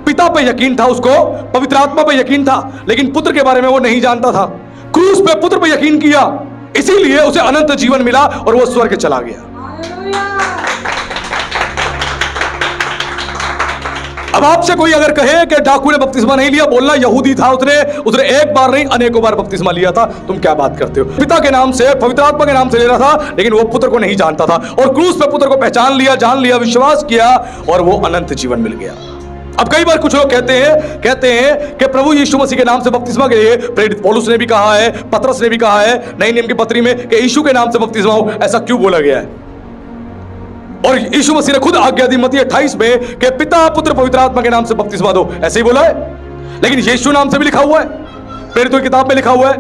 पिता पे यकीन था उसको, पवित्र आत्मा पे यकीन था, लेकिन पुत्र के बारे में वो नहीं जानता था। क्रूस पे पुत्र पे यकीन किया, इसीलिए उसे अनंत जीवन मिला और वो स्वर्ग चला गया। अब आपसे कोई अगर कहे कि डाकू ने बपतिस्मा नहीं लिया, बोलना यहूदी था, उसने एक बार नहीं अनेकों बार बपतिस्मा लिया था। तुम क्या बात करते हो? पिता के नाम से, पवित्र आत्मा के नाम से ले रहा था, लेकिन वो पुत्र को नहीं जानता था, और क्रूस पे पुत्र को पहचान लिया, जान लिया, विश्वास किया, और वो अनंत जीवन मिल गया। अब कई बार कुछ लोग कहते हैं कि प्रभु यीशु मसीह के नाम से बपतिस्मा के लिए प्रेरित पौलुस ने भी कहा है, पतरस ने भी कहा है नई नियम की पत्री में कि यीशु के नाम से बपतिस्मा हो। ऐसा क्यों बोला गया है? और यीशु मसीह ने खुद आज्ञा दी मत्ती 28 में कि पिता पुत्र पवित्र आत्मा के नाम से बपतिस्मा दो, ऐसे ही बोला है। लेकिन यीशु नाम से भी लिखा हुआ है, प्रेरितों की किताब में लिखा हुआ है।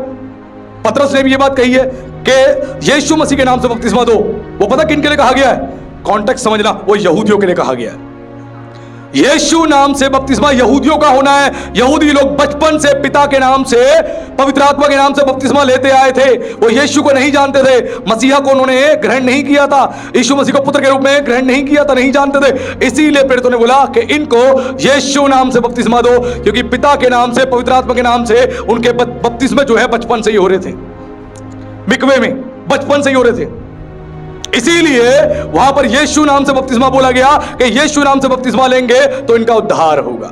पतरस ने भी ये बात कही है कि यीशु मसीह के नाम से बपतिस्मा दो। वो पता किन के लिए कहा गया है? कॉन्टेक्स्ट समझना, वो यहूदियों के लिए कहा गया है। यीशु नाम से बपतिस्मा यहूदियों का होना है। यहूदी लोग बचपन से पिता के नाम से, पवित्र आत्मा के नाम से बपतिस्मा लेते आए थे। वो यीशु को नहीं जानते थे, मसीहा को उन्होंने ग्रहण नहीं किया था, यीशु मसीह को पुत्र के रूप में ग्रहण नहीं किया था, नहीं जानते थे। इसीलिए प्रेरितों ने बोला कि इनको यीशु नाम से बपतिस्मा दो, क्योंकि पिता के नाम से, पवित्र आत्मा के नाम से उनके बपतिस्मे जो है बचपन से ही हो रहे थे, मिकवे में बचपन से ही हो रहे थे। इसीलिए वहां पर यीशु नाम से बपतिस्मा बोला गया कि यीशु नाम से बपतिस्मा लेंगे तो इनका उद्धार होगा।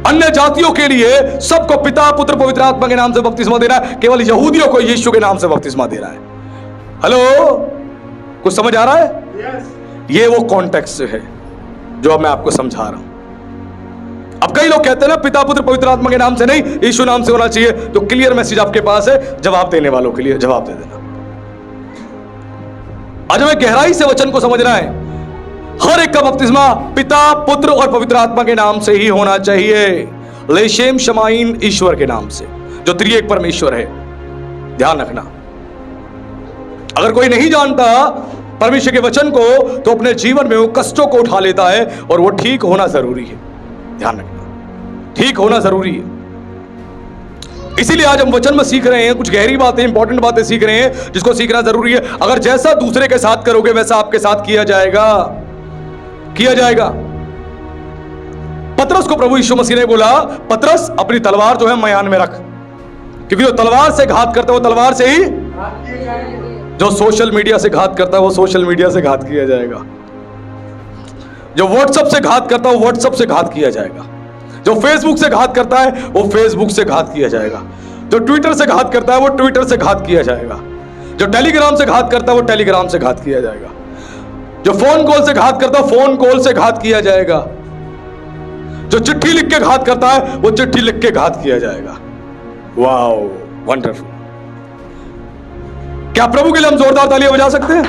अन्य जातियों के लिए सबको पिता पुत्र पवित्र आत्मा के नाम से बपतिस्मा देना है, केवल यहूदियों को यीशु के नाम से बपतिस्मा देना है। हेलो, कुछ समझ आ रहा है? ये वो कॉन्टेक्स्ट है जो अब मैं आपको समझा रहा हूं। अब कई लोग कहते हैं ना पिता पुत्र पवित्र आत्मा के नाम से नहीं, यीशु नाम से होना चाहिए। तो क्लियर मैसेज आपके पास है, जवाब देने वालों के लिए जवाब दे देना। आज हमें गहराई से वचन को समझना है। हर एक का बपतिस्मा पिता पुत्र और पवित्र आत्मा के नाम से ही होना चाहिए, लेशेम शमाइन ईश्वर के नाम से, जो त्रिएक परमेश्वर है। ध्यान रखना, अगर कोई नहीं जानता परमेश्वर के वचन को तो अपने जीवन में वो कष्टों को उठा लेता है, और वो ठीक होना जरूरी है। ध्यान रखना, ठीक होना जरूरी है। इसीलिए आज हम वचन में सीख रहे हैं, कुछ गहरी बातें, इंपॉर्टेंट बातें सीख रहे हैं, जिसको सीखना जरूरी है। अगर जैसा दूसरे के साथ करोगे वैसा आपके साथ किया जाएगा, किया जाएगा। पतरस को प्रभु यीशु मसीह ने बोला, पतरस अपनी तलवार जो है मयान में रख, क्योंकि जो तलवार से घात करता है वो तलवार से ही, जो सोशल मीडिया से घात करता है वो सोशल मीडिया से घात किया जाएगा, जो व्हाट्सएप से घात करता है वो व्हाट्सएप से घात किया जाएगा, जो फेसबुक से घात करता है वो फेसबुक से घात किया जाएगा, जो ट्विटर से घात करता है वो ट्विटर से घात किया जाएगा, जो टेलीग्राम से घात करता है वो टेलीग्राम से घात किया जाएगा, जो फोन कॉल से घात करता है फोन कॉल से घात किया जाएगा, जो चिट्ठी लिख के घात करता है वो चिट्ठी लिख के घात किया जाएगा। Wow, wonderful. क्या प्रभु के लिए हम जोरदार तालियां बजा सकते हैं?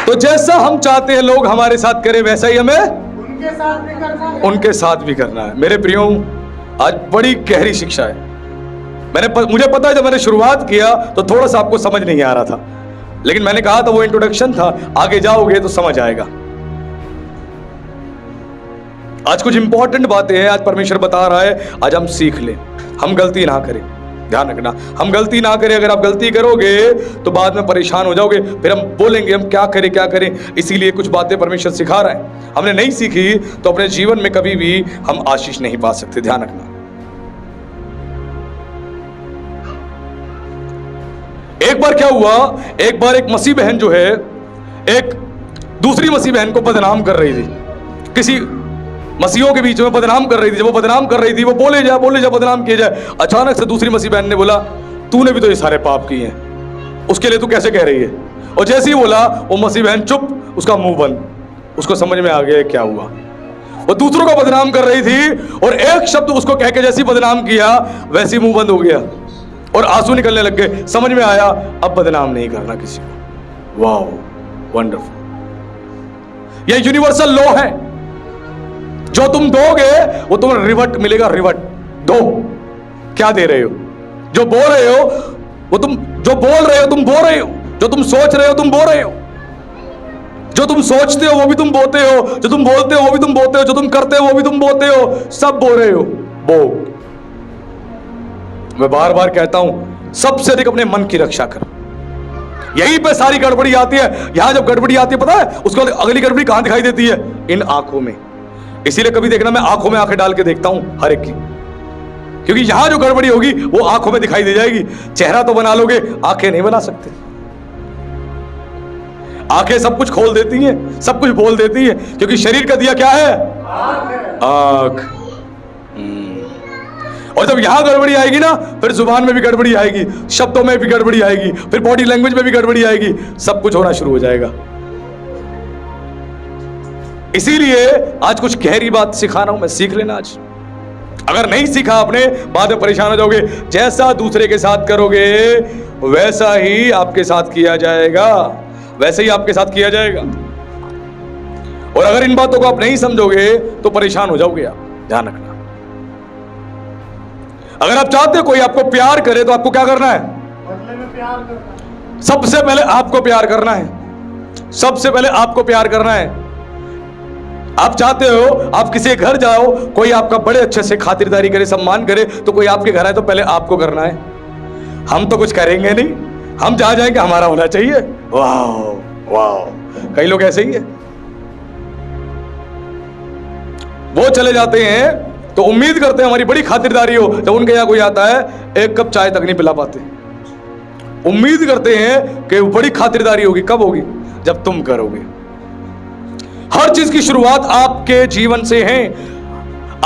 तो जैसा हम चाहते हैं लोग हमारे साथ करें, वैसा ही हमें उनके साथ भी करना है। मेरे प्रियो, आज बड़ी गहरी शिक्षा है। मुझे पता है जब मैंने शुरुआत किया तो थोड़ा सा आपको समझ नहीं आ रहा था, लेकिन मैंने कहा था वो इंट्रोडक्शन था, आगे जाओगे तो समझ आएगा। आज कुछ इंपॉर्टेंट बातें हैं, आज परमेश्वर बता रहा है, आज हम सीख लें, हम गलती ना करें। ध्यान रखना, हम गलती ना करें। अगर आप गलती करोगे तो बाद में परेशान हो जाओगे, फिर हम बोलेंगे हम क्या करें क्या करें। इसीलिए कुछ बातें परमेश्वर सिखा रहा है, हमने नहीं सीखी तो अपने जीवन में कभी भी हम आशीष नहीं पा सकते। ध्यान रखना। एक बार क्या हुआ, एक बार एक मसीह बहन जो है एक दूसरी मसीह बहन को बदनाम कर रही थी, किसी मसीहों के बीच में बदनाम कर रही थी। जब वो बदनाम कर रही थी, वो बोले जा बदनाम किए जाए, अचानक से दूसरी मसीह बहन ने बोला तूने भी तो ये सारे पाप किए हैं, उसके लिए तू कैसे कह रही है। और जैसे ही बोला वो मसीह बहन चुप, उसका मुंह बंद। उसको समझ में आ गया क्या हुआ। वो दूसरों को बदनाम कर रही थी और एक शब्द उसको कह के जैसे बदनाम किया वैसे ही मुंह बंद हो गया और आंसू निकलने लग गए। समझ में आया अब बदनाम नहीं करना किसी को। Wow, wonderful. यह यूनिवर्सल लॉ है, जो तुम दोगे वो तुम्हें रिवर्ट मिलेगा। रिवर्ट दो, क्या दे रहे हो, जो बोल रहे हो वो तुम, जो बोल रहे हो तुम बो रहे हो, जो तुम सोच रहे हो तुम बो रहे हो, जो तुम सोचते हो वो भी तुम बोते हो, जो तुम बोलते हो वो भी तुम बोते हो, जो तुम करते हो वो भी तुम बोते हो, सब बो रहे हो। बो। मैं बार बार कहता हूं सबसे अधिक अपने मन की रक्षा कर। यहीं पे सारी गड़बड़ी आती है। यहां जब गड़बड़ी आती है पता है उसको अगली गड़बड़ी कहां दिखाई देती है, इन आंखों में। इसीलिए कभी देखना मैं आंखों में आंखें डाल के देखता हूं हर एक की, क्योंकि यहां जो गड़बड़ी होगी वो आंखों में दिखाई दे जाएगी। चेहरा तो बना लोगे, आंखें नहीं बना सकते। आंखें सब कुछ खोल देती हैं, सब कुछ बोल देती हैं, क्योंकि शरीर का दिया क्या है, आंख। और जब यहां गड़बड़ी आएगी ना फिर जुबान में भी गड़बड़ी आएगी, शब्दों में भी गड़बड़ी आएगी, फिर बॉडी लैंग्वेज में भी गड़बड़ी आएगी, सब कुछ होना शुरू हो जाएगा। इसीलिए आज कुछ गहरी बात सिखा रहा हूं मैं, सीख लेना आज। अगर नहीं सीखा आपने बाद में परेशान हो जाओगे। जैसा दूसरे के साथ करोगे वैसा ही आपके साथ किया जाएगा, वैसे ही आपके साथ किया जाएगा। और अगर इन बातों को आप नहीं समझोगे तो परेशान हो जाओगे आप। ध्यान रखना। अगर आप चाहते हो कोई आपको प्यार करे तो आपको क्या करना है, बदले में प्यार करना। सबसे पहले आपको प्यार करना है, सबसे पहले आपको प्यार करना है। आप चाहते हो आप किसी घर जाओ, कोई आपका बड़े अच्छे से खातिरदारी करे, सम्मान करे, तो कोई आपके घर आए तो पहले आपको करना है। हम तो कुछ करेंगे नहीं, हम जहां जाएंगे हमारा होना चाहिए। वाह वाह, कई लोग ऐसे ही है। वो चले जाते हैं तो उम्मीद करते हैं हमारी बड़ी खातिरदारी हो, जब उनके यहां कोई आता है एक कप चाय तक नहीं पिला पाते। उम्मीद करते हैं कि बड़ी खातिरदारी होगी, कब होगी, जब तुम करोगे। हर चीज की शुरुआत आपके जीवन से है।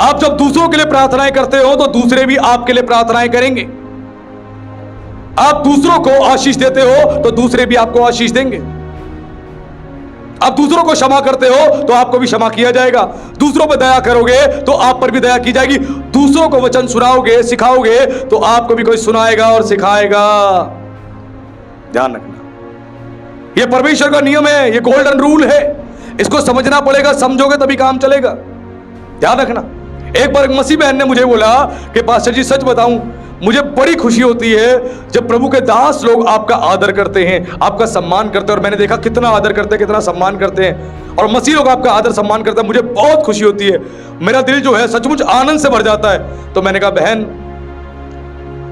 आप जब दूसरों के लिए प्रार्थनाएं करते हो तो दूसरे भी आपके लिए प्रार्थनाएं करेंगे। आप दूसरों को आशीष देते हो तो दूसरे भी आपको आशीष देंगे। आप दूसरों को क्षमा करते हो तो आपको भी क्षमा किया जाएगा। दूसरों पर दया करोगे तो आप पर भी दया की जाएगी। दूसरों को वचन सुनाओगे, सिखाओगे तो आपको भी कोई सुनाएगा और सिखाएगा। ध्यान रखना, यह परमेश्वर का नियम है, यह गोल्डन रूल है। इसको समझना पड़ेगा, समझोगे तभी काम चलेगा। ध्यान रखना। एक बार एक मसीह बहन ने मुझे बोला कि पास्टर जी सच बताऊं, मुझे बड़ी खुशी होती है जब प्रभु के दास लोग आपका आदर करते हैं, आपका सम्मान करते हैं। और मैंने देखा कितना आदर करते हैं, कितना सम्मान करते हैं, और मसीह लोग आपका आदर सम्मान करते हैं। मुझे बहुत खुशी होती है, मेरा दिल जो है सचमुच आनंद से भर जाता है। तो मैंने कहा बहन,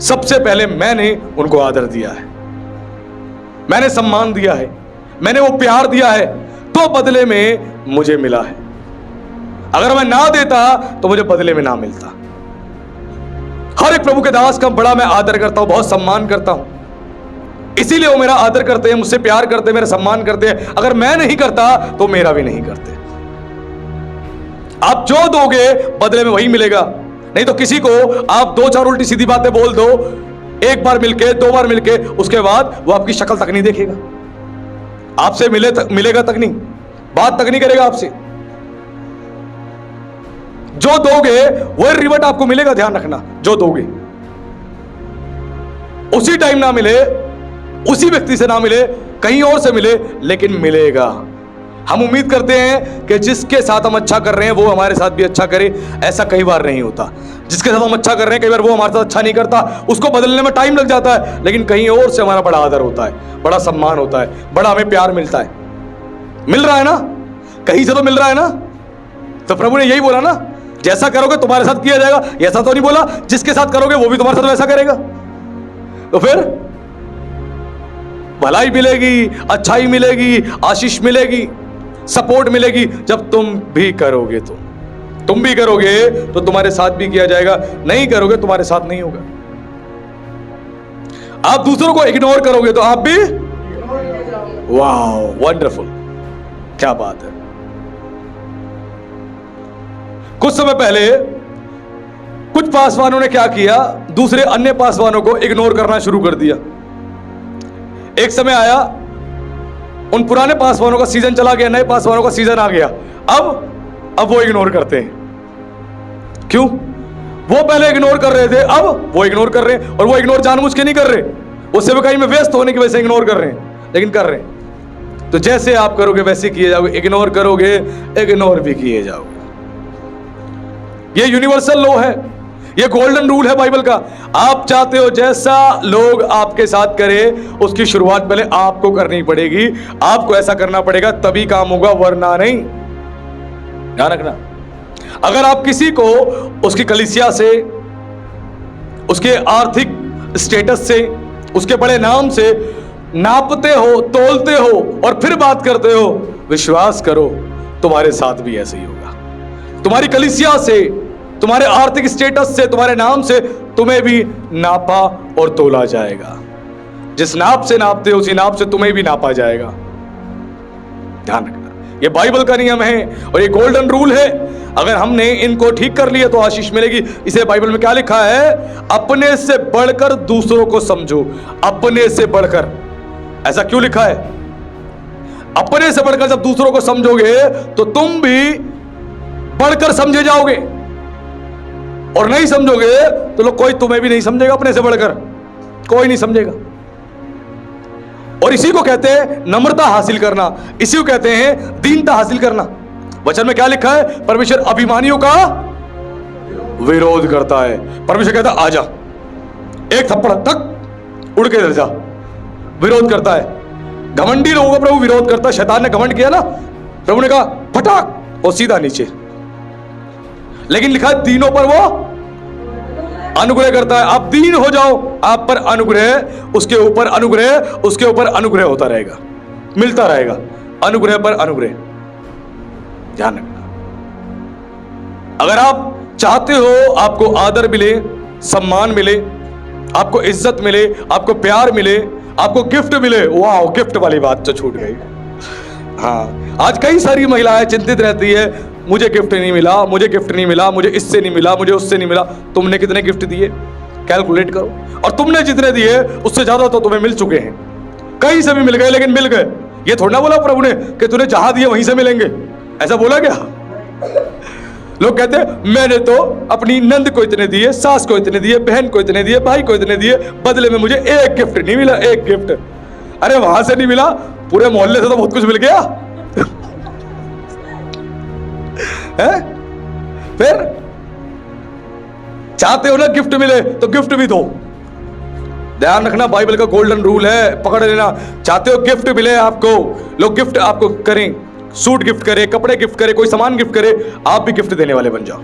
सबसे पहले मैंने उनको आदर दिया है, मैंने सम्मान दिया है, मैंने वो प्यार दिया है, तो बदले में मुझे मिला है। अगर मैं ना देता तो मुझे बदले में ना मिलता। हर एक प्रभु के दास का बड़ा मैं आदर करता हूं, बहुत सम्मान करता हूं। इसीलिए वो मेरा आदर करते हैं, मुझसे प्यार करते हैं, मेरा सम्मान करते हैं। अगर मैं नहीं करता तो मेरा भी नहीं करते। आप जो दोगे बदले में वही मिलेगा। नहीं तो किसी को आप दो चार उल्टी सीधी बातें बोल दो, एक बार मिलके, दो बार मिलके, उसके बाद वो आपकी शक्ल तक नहीं देखेगा, आपसे मिलेगा तक नहीं, बात तक नहीं करेगा आपसे। जो दोगे वही रिवर्ट आपको मिलेगा। ध्यान रखना, जो दोगे उसी टाइम ना मिले, उसी व्यक्ति से ना मिले, कहीं और से मिले, लेकिन मिलेगा। हम उम्मीद करते हैं कि जिसके साथ हम अच्छा कर रहे हैं वो हमारे साथ भी अच्छा करे। ऐसा कई बार नहीं होता। जिसके साथ हम अच्छा कर रहे हैं कई बार वो हमारे साथ अच्छा नहीं करता, उसको बदलने में टाइम लग जाता है, लेकिन कहीं और से हमारा बड़ा आदर होता है, बड़ा सम्मान होता है, बड़ा हमें प्यार मिलता है। मिल रहा है ना, कहीं से तो मिल रहा है ना। तो प्रभु ने यही बोला ना, जैसा करोगे तुम्हारे साथ किया जाएगा। ऐसा तो नहीं बोला जिसके साथ करोगे वो भी तुम्हारे साथ वैसा करेगा। तो फिर भलाई मिलेगी, अच्छाई मिलेगी, आशीष मिलेगी, सपोर्ट मिलेगी जब तुम भी करोगे। तुम भी करोगे तो तुम्हारे साथ भी किया जाएगा, नहीं करोगे तुम्हारे साथ नहीं होगा। आप दूसरों को इग्नोर करोगे तो आप भी, वाह वंडरफुल, क्या बात है। कुछ समय पहले कुछ पासवानों ने क्या किया, दूसरे अन्य पासवानों को इग्नोर करना शुरू कर दिया। एक समय आया, उन पुराने पासवानों का सीजन चला गया, नए पासवानों का सीजन आ गया। अब वो इग्नोर करते हैं। क्यों? वो पहले इग्नोर कर रहे थे, अब वो इग्नोर कर रहे हैं। और वो इग्नोर जानबूझ के नहीं कर रहे, वो सेवकाई में व्यस्त होने की वजह से इग्नोर कर रहे हैं, लेकिन कर रहे हैं। तो जैसे आप करोगे वैसे किए जाओगे। इग्नोर करोगे, इग्नोर भी किए जाओगे। ये यूनिवर्सल लॉ है, ये गोल्डन रूल है बाइबल का। आप चाहते हो जैसा लोग आपके साथ करें, उसकी शुरुआत पहले आपको करनी पड़ेगी। आपको ऐसा करना पड़ेगा, तभी काम होगा, वरना नहीं। ध्यान रखना, अगर आप किसी को उसकी कलीसिया से, उसके आर्थिक स्टेटस से, उसके बड़े नाम से नापते हो, तोलते हो और फिर बात करते हो, विश्वास करो तुम्हारे साथ भी ऐसे ही होगा। तुम्हारी कलीसिया से, तुम्हारे आर्थिक स्टेटस से, तुम्हारे नाम से तुम्हें भी नापा और तोला जाएगा। जिस नाप से नापते हो उसी नाप से तुम्हें भी नापा जाएगा। ध्यान रखना, ये बाइबल का नियम है और ये गोल्डन रूल है। अगर हमने इनको ठीक कर लिया तो आशीष मिलेगी। इसे बाइबल में क्या लिखा है? अपने से बढ़कर दूसरों को समझो। अपने से बढ़कर, ऐसा क्यों लिखा है? अपने से बढ़कर जब दूसरों को समझोगे तो तुम भी बढ़कर समझे जाओगे, और नहीं समझोगे तो लोग, कोई तुम्हें भी नहीं समझेगा। अपने से बढ़कर कोई नहीं समझेगा। और इसी को कहते हैं नम्रता हासिल करना, इसी को कहते हैं दीनता हासिल करना। वचन में क्या लिखा है? परमेश्वर अभिमानियों का विरोध करता है। परमेश्वर कहता है आजा, एक थप्पड़ तक उड़ के इधर जा। विरोध करता है, घमंडी लोगों का प्रभु विरोध करता है। शैतान ने घमंड किया ना, प्रभु ने कहा फटाक और सीधा नीचे। लेकिन लिखा है दीनों पर वो अनुग्रह करता है। आप दीन हो जाओ, आप पर अनुग्रह, उसके ऊपर अनुग्रह, उसके ऊपर अनुग्रह होता रहेगा, मिलता रहेगा, अनुग्रह पर अनुग्रह। ध्यान रखना, अगर आप चाहते हो आपको आदर मिले, सम्मान मिले, आपको इज्जत मिले, आपको प्यार मिले, आपको गिफ्ट मिले, वाह गिफ्ट वाली बात तो छूट गई। हाँ, आज कई सारी महिलाएं चिंतित रहती है, मुझे गिफ्ट नहीं मिला, मुझे गिफ्ट नहीं मिला, मुझे इससे नहीं मिला, मुझे उससे नहीं मिला। तुमने कितने गिफ्ट दिए? कैलकुलेट करो, और तुमने जितने दिए उससे ज्यादा तो तुम्हें मिल चुके हैं। कहीं से भी मिल गए, लेकिन मिल गए। ये थोड़ा ना बोला प्रभु ने कि तूने जहां दिए वहीं से मिलेंगे, ऐसा बोला क्या? लोग कहते हैं मैंने तो अपनी नंद को इतने दिए, सास को इतने दिए, बहन को इतने दिए, भाई को इतने दिए, बदले में मुझे एक गिफ्ट नहीं मिला, एक गिफ्ट। अरे वहां से नहीं मिला, पूरे मोहल्ले से तो बहुत कुछ मिल गया है? फिर चाहते हो ना गिफ्ट मिले तो गिफ्ट भी दो। ध्यान रखना, बाइबल का गोल्डन रूल है, पकड़ लेना। चाहते हो गिफ्ट मिले आपको, लोग गिफ्ट आपको करें, सूट गिफ्ट करे, कपड़े गिफ्ट करे, कोई सामान गिफ्ट करे, आप भी गिफ्ट देने वाले बन जाओ।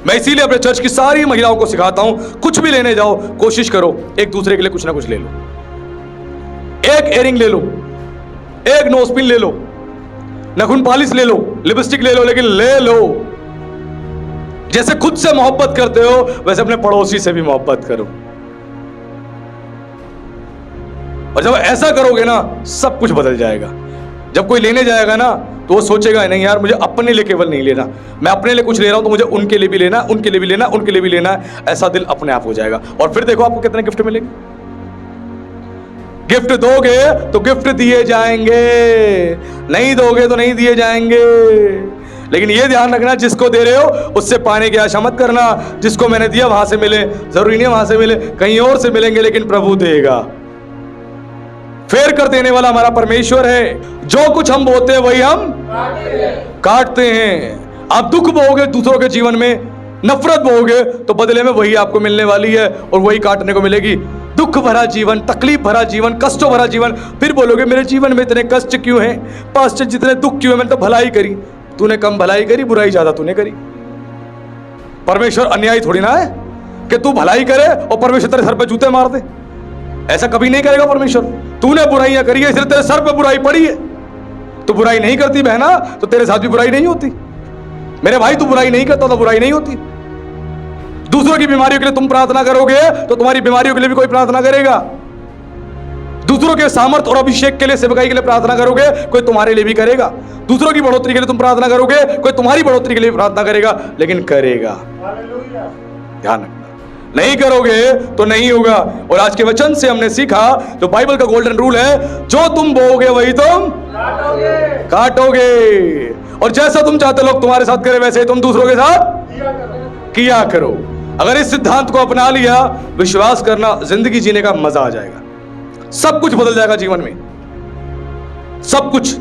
मैं इसीलिए अपने चर्च की सारी महिलाओं को सिखाता हूं, कुछ भी लेने जाओ कोशिश करो एक दूसरे के लिए कुछ ना कुछ ले लो। एक इयरिंग ले लो, एक नोजपिन ले लो, नखून पॉलिश ले लो, लिपस्टिक ले लो, लेकिन ले लो। जैसे खुद से मोहब्बत करते हो वैसे अपने पड़ोसी से भी मोहब्बत करो। और जब ऐसा करोगे ना, सब कुछ बदल जाएगा। जब कोई लेने जाएगा ना तो वो सोचेगा नहीं यार, मुझे अपने लिए केवल नहीं लेना, मैं अपने लिए कुछ ले रहा हूं तो मुझे उनके लिए भी लेना, उनके लिए भी लेना, उनके लिए भी लेना है। ऐसा दिल अपने आप हो जाएगा। और फिर देखो आपको कितने गिफ्ट मिलेंगे। गिफ्ट दोगे तो गिफ्ट दिए जाएंगे, नहीं दोगे तो नहीं दिए जाएंगे। लेकिन ये ध्यान रखना, जिसको दे रहे हो उससे पाने की आशा मत करना। जिसको मैंने दिया वहां से मिले, जरूरी नहीं वहां से मिले, कहीं और से मिलेंगे, लेकिन प्रभु देगा। फेर कर देने वाला हमारा परमेश्वर है। जो कुछ हम बोते हैं वही हम काटते हैं। आप दुख बोओगे दूसरों के जीवन में, नफरत बोओगे तो बदले में वही आपको मिलने वाली है और वही काटने को मिलेगी। दुख भरा जीवन, तकलीफ भरा जीवन, कष्टों भरा जीवन, फिर बोलोगे मेरे जीवन में इतने कष्ट क्यों हैं, पास्टर जितने दुख क्यों है, मैंने तो भलाई करी। तूने कम भलाई करी, बुराई ज्यादा तूने करी। परमेश्वर अन्यायी थोड़ी ना है कि तू भलाई करे और परमेश्वर तेरे सर पे जूते मार दे। ऐसा कभी नहीं करेगा परमेश्वर। तूने बुराइयां करी है इसलिए तेरे सर पे बुराई पड़ी है। तू बुराई नहीं करती बहना तो तेरे साथ भी बुराई नहीं होती। मेरे भाई तू बुराई नहीं करता तो बुराई नहीं होती। दूसरों की बीमारियों के लिए तुम प्रार्थना करोगे तो तुम्हारी बीमारियों के लिए भी कोई प्रार्थना करेगा। दूसरों के सामर्थ्य और अभिषेक के लिए, सेवकाई के लिए प्रार्थना करोगे, कोई तुम्हारे लिए भी करेगा। दूसरों की बढ़ोतरी के लिए तुम प्रार्थना करोगे, कोई तुम्हारी बढ़ोतरी के लिए प्रार्थना करेगा, लेकिन करेगा। ध्यान रखना, नहीं करोगे तो नहीं होगा। और आज के वचन से हमने सीखा, जो बाइबल का गोल्डन रूल है, जो तुम बोओगे वही तुम काटोगे। और जैसा तुम चाहते लोग तुम्हारे साथ करें वैसे ही तुम दूसरों के साथ किया करो। अगर इस सिद्धांत को अपना लिया, विश्वास करना, जिंदगी जीने का मजा आ जाएगा। सब कुछ बदल जाएगा जीवन में, सब कुछ।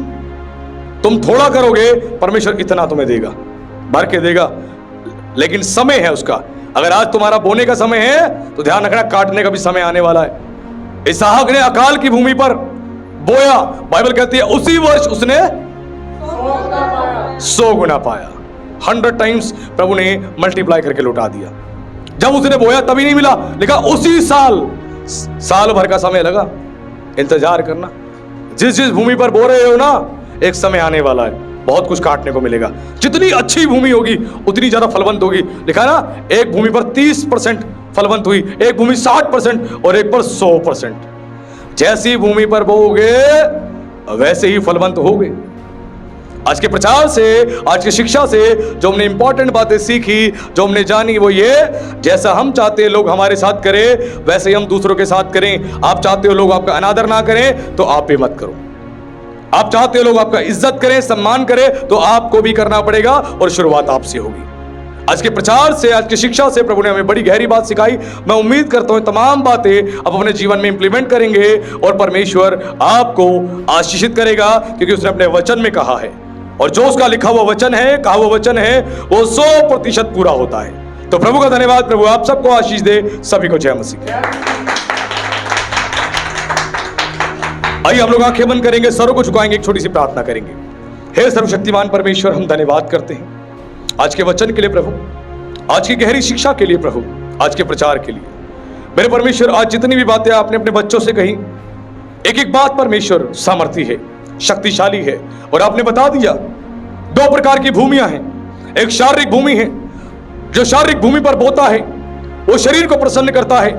तुम थोड़ा करोगे, परमेश्वर इतना तुम्हें देगा, भर के देगा, लेकिन समय है उसका। अगर आज तुम्हारा बोने का समय है तो ध्यान रखना, काटने का भी समय आने वाला है। इसहाक ने अकाल की भूमि पर बोया, बाइबल कहती है उसी वर्ष उसने 100 गुना पाया। 100 टाइम्स प्रभु ने मल्टीप्लाई करके लौटा दिया। जब उसने बोया तभी नहीं मिला, लिखा उसी साल भर का समय लगा। इंतजार करना, जिस जिस भूमि पर बो रहे हो ना, एक समय आने वाला है, बहुत कुछ काटने को मिलेगा। जितनी अच्छी भूमि होगी उतनी ज्यादा फलवंत होगी। लिखा ना, एक भूमि पर 30% फलवंत हुई, एक भूमि 60% और एक पर 100%। जैसी भूमि पर बोओगे वैसे ही फलवंत होगे। आज के प्रचार से, आज की शिक्षा से जो हमने इंपॉर्टेंट बातें सीखी, जो हमने जानी, वो ये, जैसा हम चाहते हैं लोग हमारे साथ करें वैसे ही हम दूसरों के साथ करें। आप चाहते हो लोग आपका अनादर ना करें तो आप भी मत करो। आप चाहते हो लोग आपका इज्जत करें, सम्मान करें, तो आपको भी करना पड़ेगा और शुरुआत आपसे होगी। आज के प्रचार से, आज की शिक्षा से प्रभु ने हमें बड़ी गहरी बात सिखाई। मैं उम्मीद करता हूं तमाम बातें आप अपने जीवन में इंप्लीमेंट करेंगे और परमेश्वर आपको आशीषित करेगा, क्योंकि उसने अपने वचन में कहा है, और जो उसका लिखा हुआ वचन है, कहा हुआ वचन है, वो 100% पूरा होता है। तो प्रभु का धन्यवाद। प्रभु आप सबको आशीष दे। सभी को जय मसीह। आइए हम लोग आंखें बंद करेंगे, सरों को झुकाएंगे, एक छोटी सी प्रार्थना करेंगे। हे सर्वशक्तिमान परमेश्वर, हम धन्यवाद करते हैं आज के वचन के लिए प्रभु, आज की गहरी शिक्षा के लिए प्रभु, आज के प्रचार के लिए। मेरे परमेश्वर, आज जितनी भी बातें आपने अपने बच्चों से कही, एक एक बात परमेश्वर सामर्थी है, शक्तिशाली है। और आपने बता दिया 2 प्रकार की भूमियां हैं। एक शारीरिक भूमि है, जो शारीरिक भूमि पर बोता है वो शरीर को प्रसन्न करता है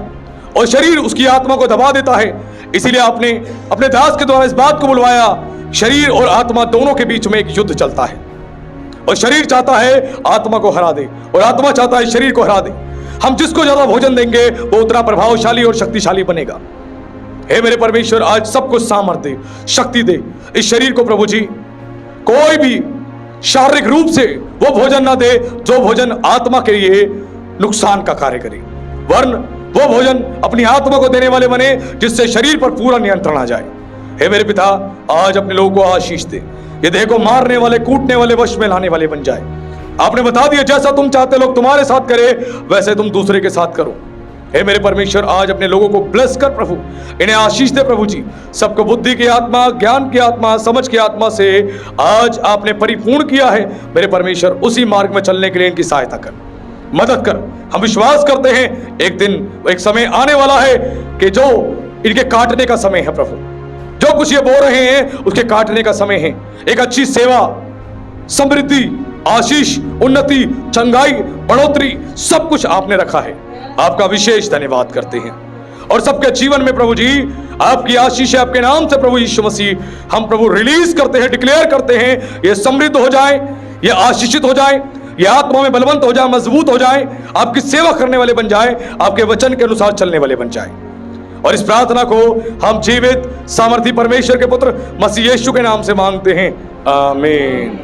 और शरीर उसकी आत्मा को दबा देता है। इसीलिए आपने अपने दास के द्वारा इस बात को बुलवाया, शरीर और आत्मा दोनों के बीच में एक युद्ध चलता है, और शरीर चाहता है आत्मा को हरा दे और आत्मा चाहता है शरीर को हरा दे। हम जिसको ज्यादा भोजन देंगे वो उतना प्रभावशाली और शक्तिशाली बनेगा। हे मेरे परमेश्वर, आज सबको सामर्थ्य दे, शक्ति दे इस शरीर को प्रभु जी। कोई भी शारीरिक रूप से वो भोजन ना दे जो भोजन आत्मा के लिए नुकसान का कार्य करे, वरन वो भोजन अपनी आत्मा को देने वाले बने जिससे शरीर पर पूरा नियंत्रण आ जाए। हे मेरे पिता, आज अपने लोगों को आशीष दे, ये देह को मारने वाले, कूटने वाले, वश में लाने वाले बन जाए। आपने बता दिया जैसा तुम चाहते लोग तुम्हारे साथ करे वैसे तुम दूसरे के साथ करो। हे मेरे परमेश्वर, आज अपने लोगों को ब्लेस कर प्रभु, इन्हें आशीष दे प्रभु जी। सबको बुद्धि की आत्मा, ज्ञान की आत्मा, समझ की आत्मा से आज आपने परिपूर्ण किया है। मेरे परमेश्वर, उसी मार्ग में चलने के लिए इनकी सहायता कर, मदद कर। हम विश्वास करते हैं एक दिन, एक समय आने वाला है कि जो इनके काटने का समय है प्रभु, जो कुछ ये बो रहे हैं उसके काटने का समय है। एक अच्छी सेवा, समृद्धि, आशीष, उन्नति, चंगाई, बढ़ोतरी, सब कुछ आपने रखा है। आपका विशेष धन्यवाद करते हैं। और सबके जीवन में प्रभु जी आपकी आशीष है, आपके नाम से प्रभु यीशु मसीह हम प्रभु रिलीज करते हैं, डिक्लेयर करते हैं, ये समृद्ध हो जाए, ये आशीषित हो जाए, ये आत्मा में बलवंत हो जाए, मजबूत हो जाए, आपकी सेवा करने वाले बन जाए, आपके वचन के अनुसार चलने वाले बन जाए। और इस प्रार्थना को हम जीवित सामर्थी परमेश्वर के पुत्र मसीह यीशु के नाम से मांगते हैं, आमीन।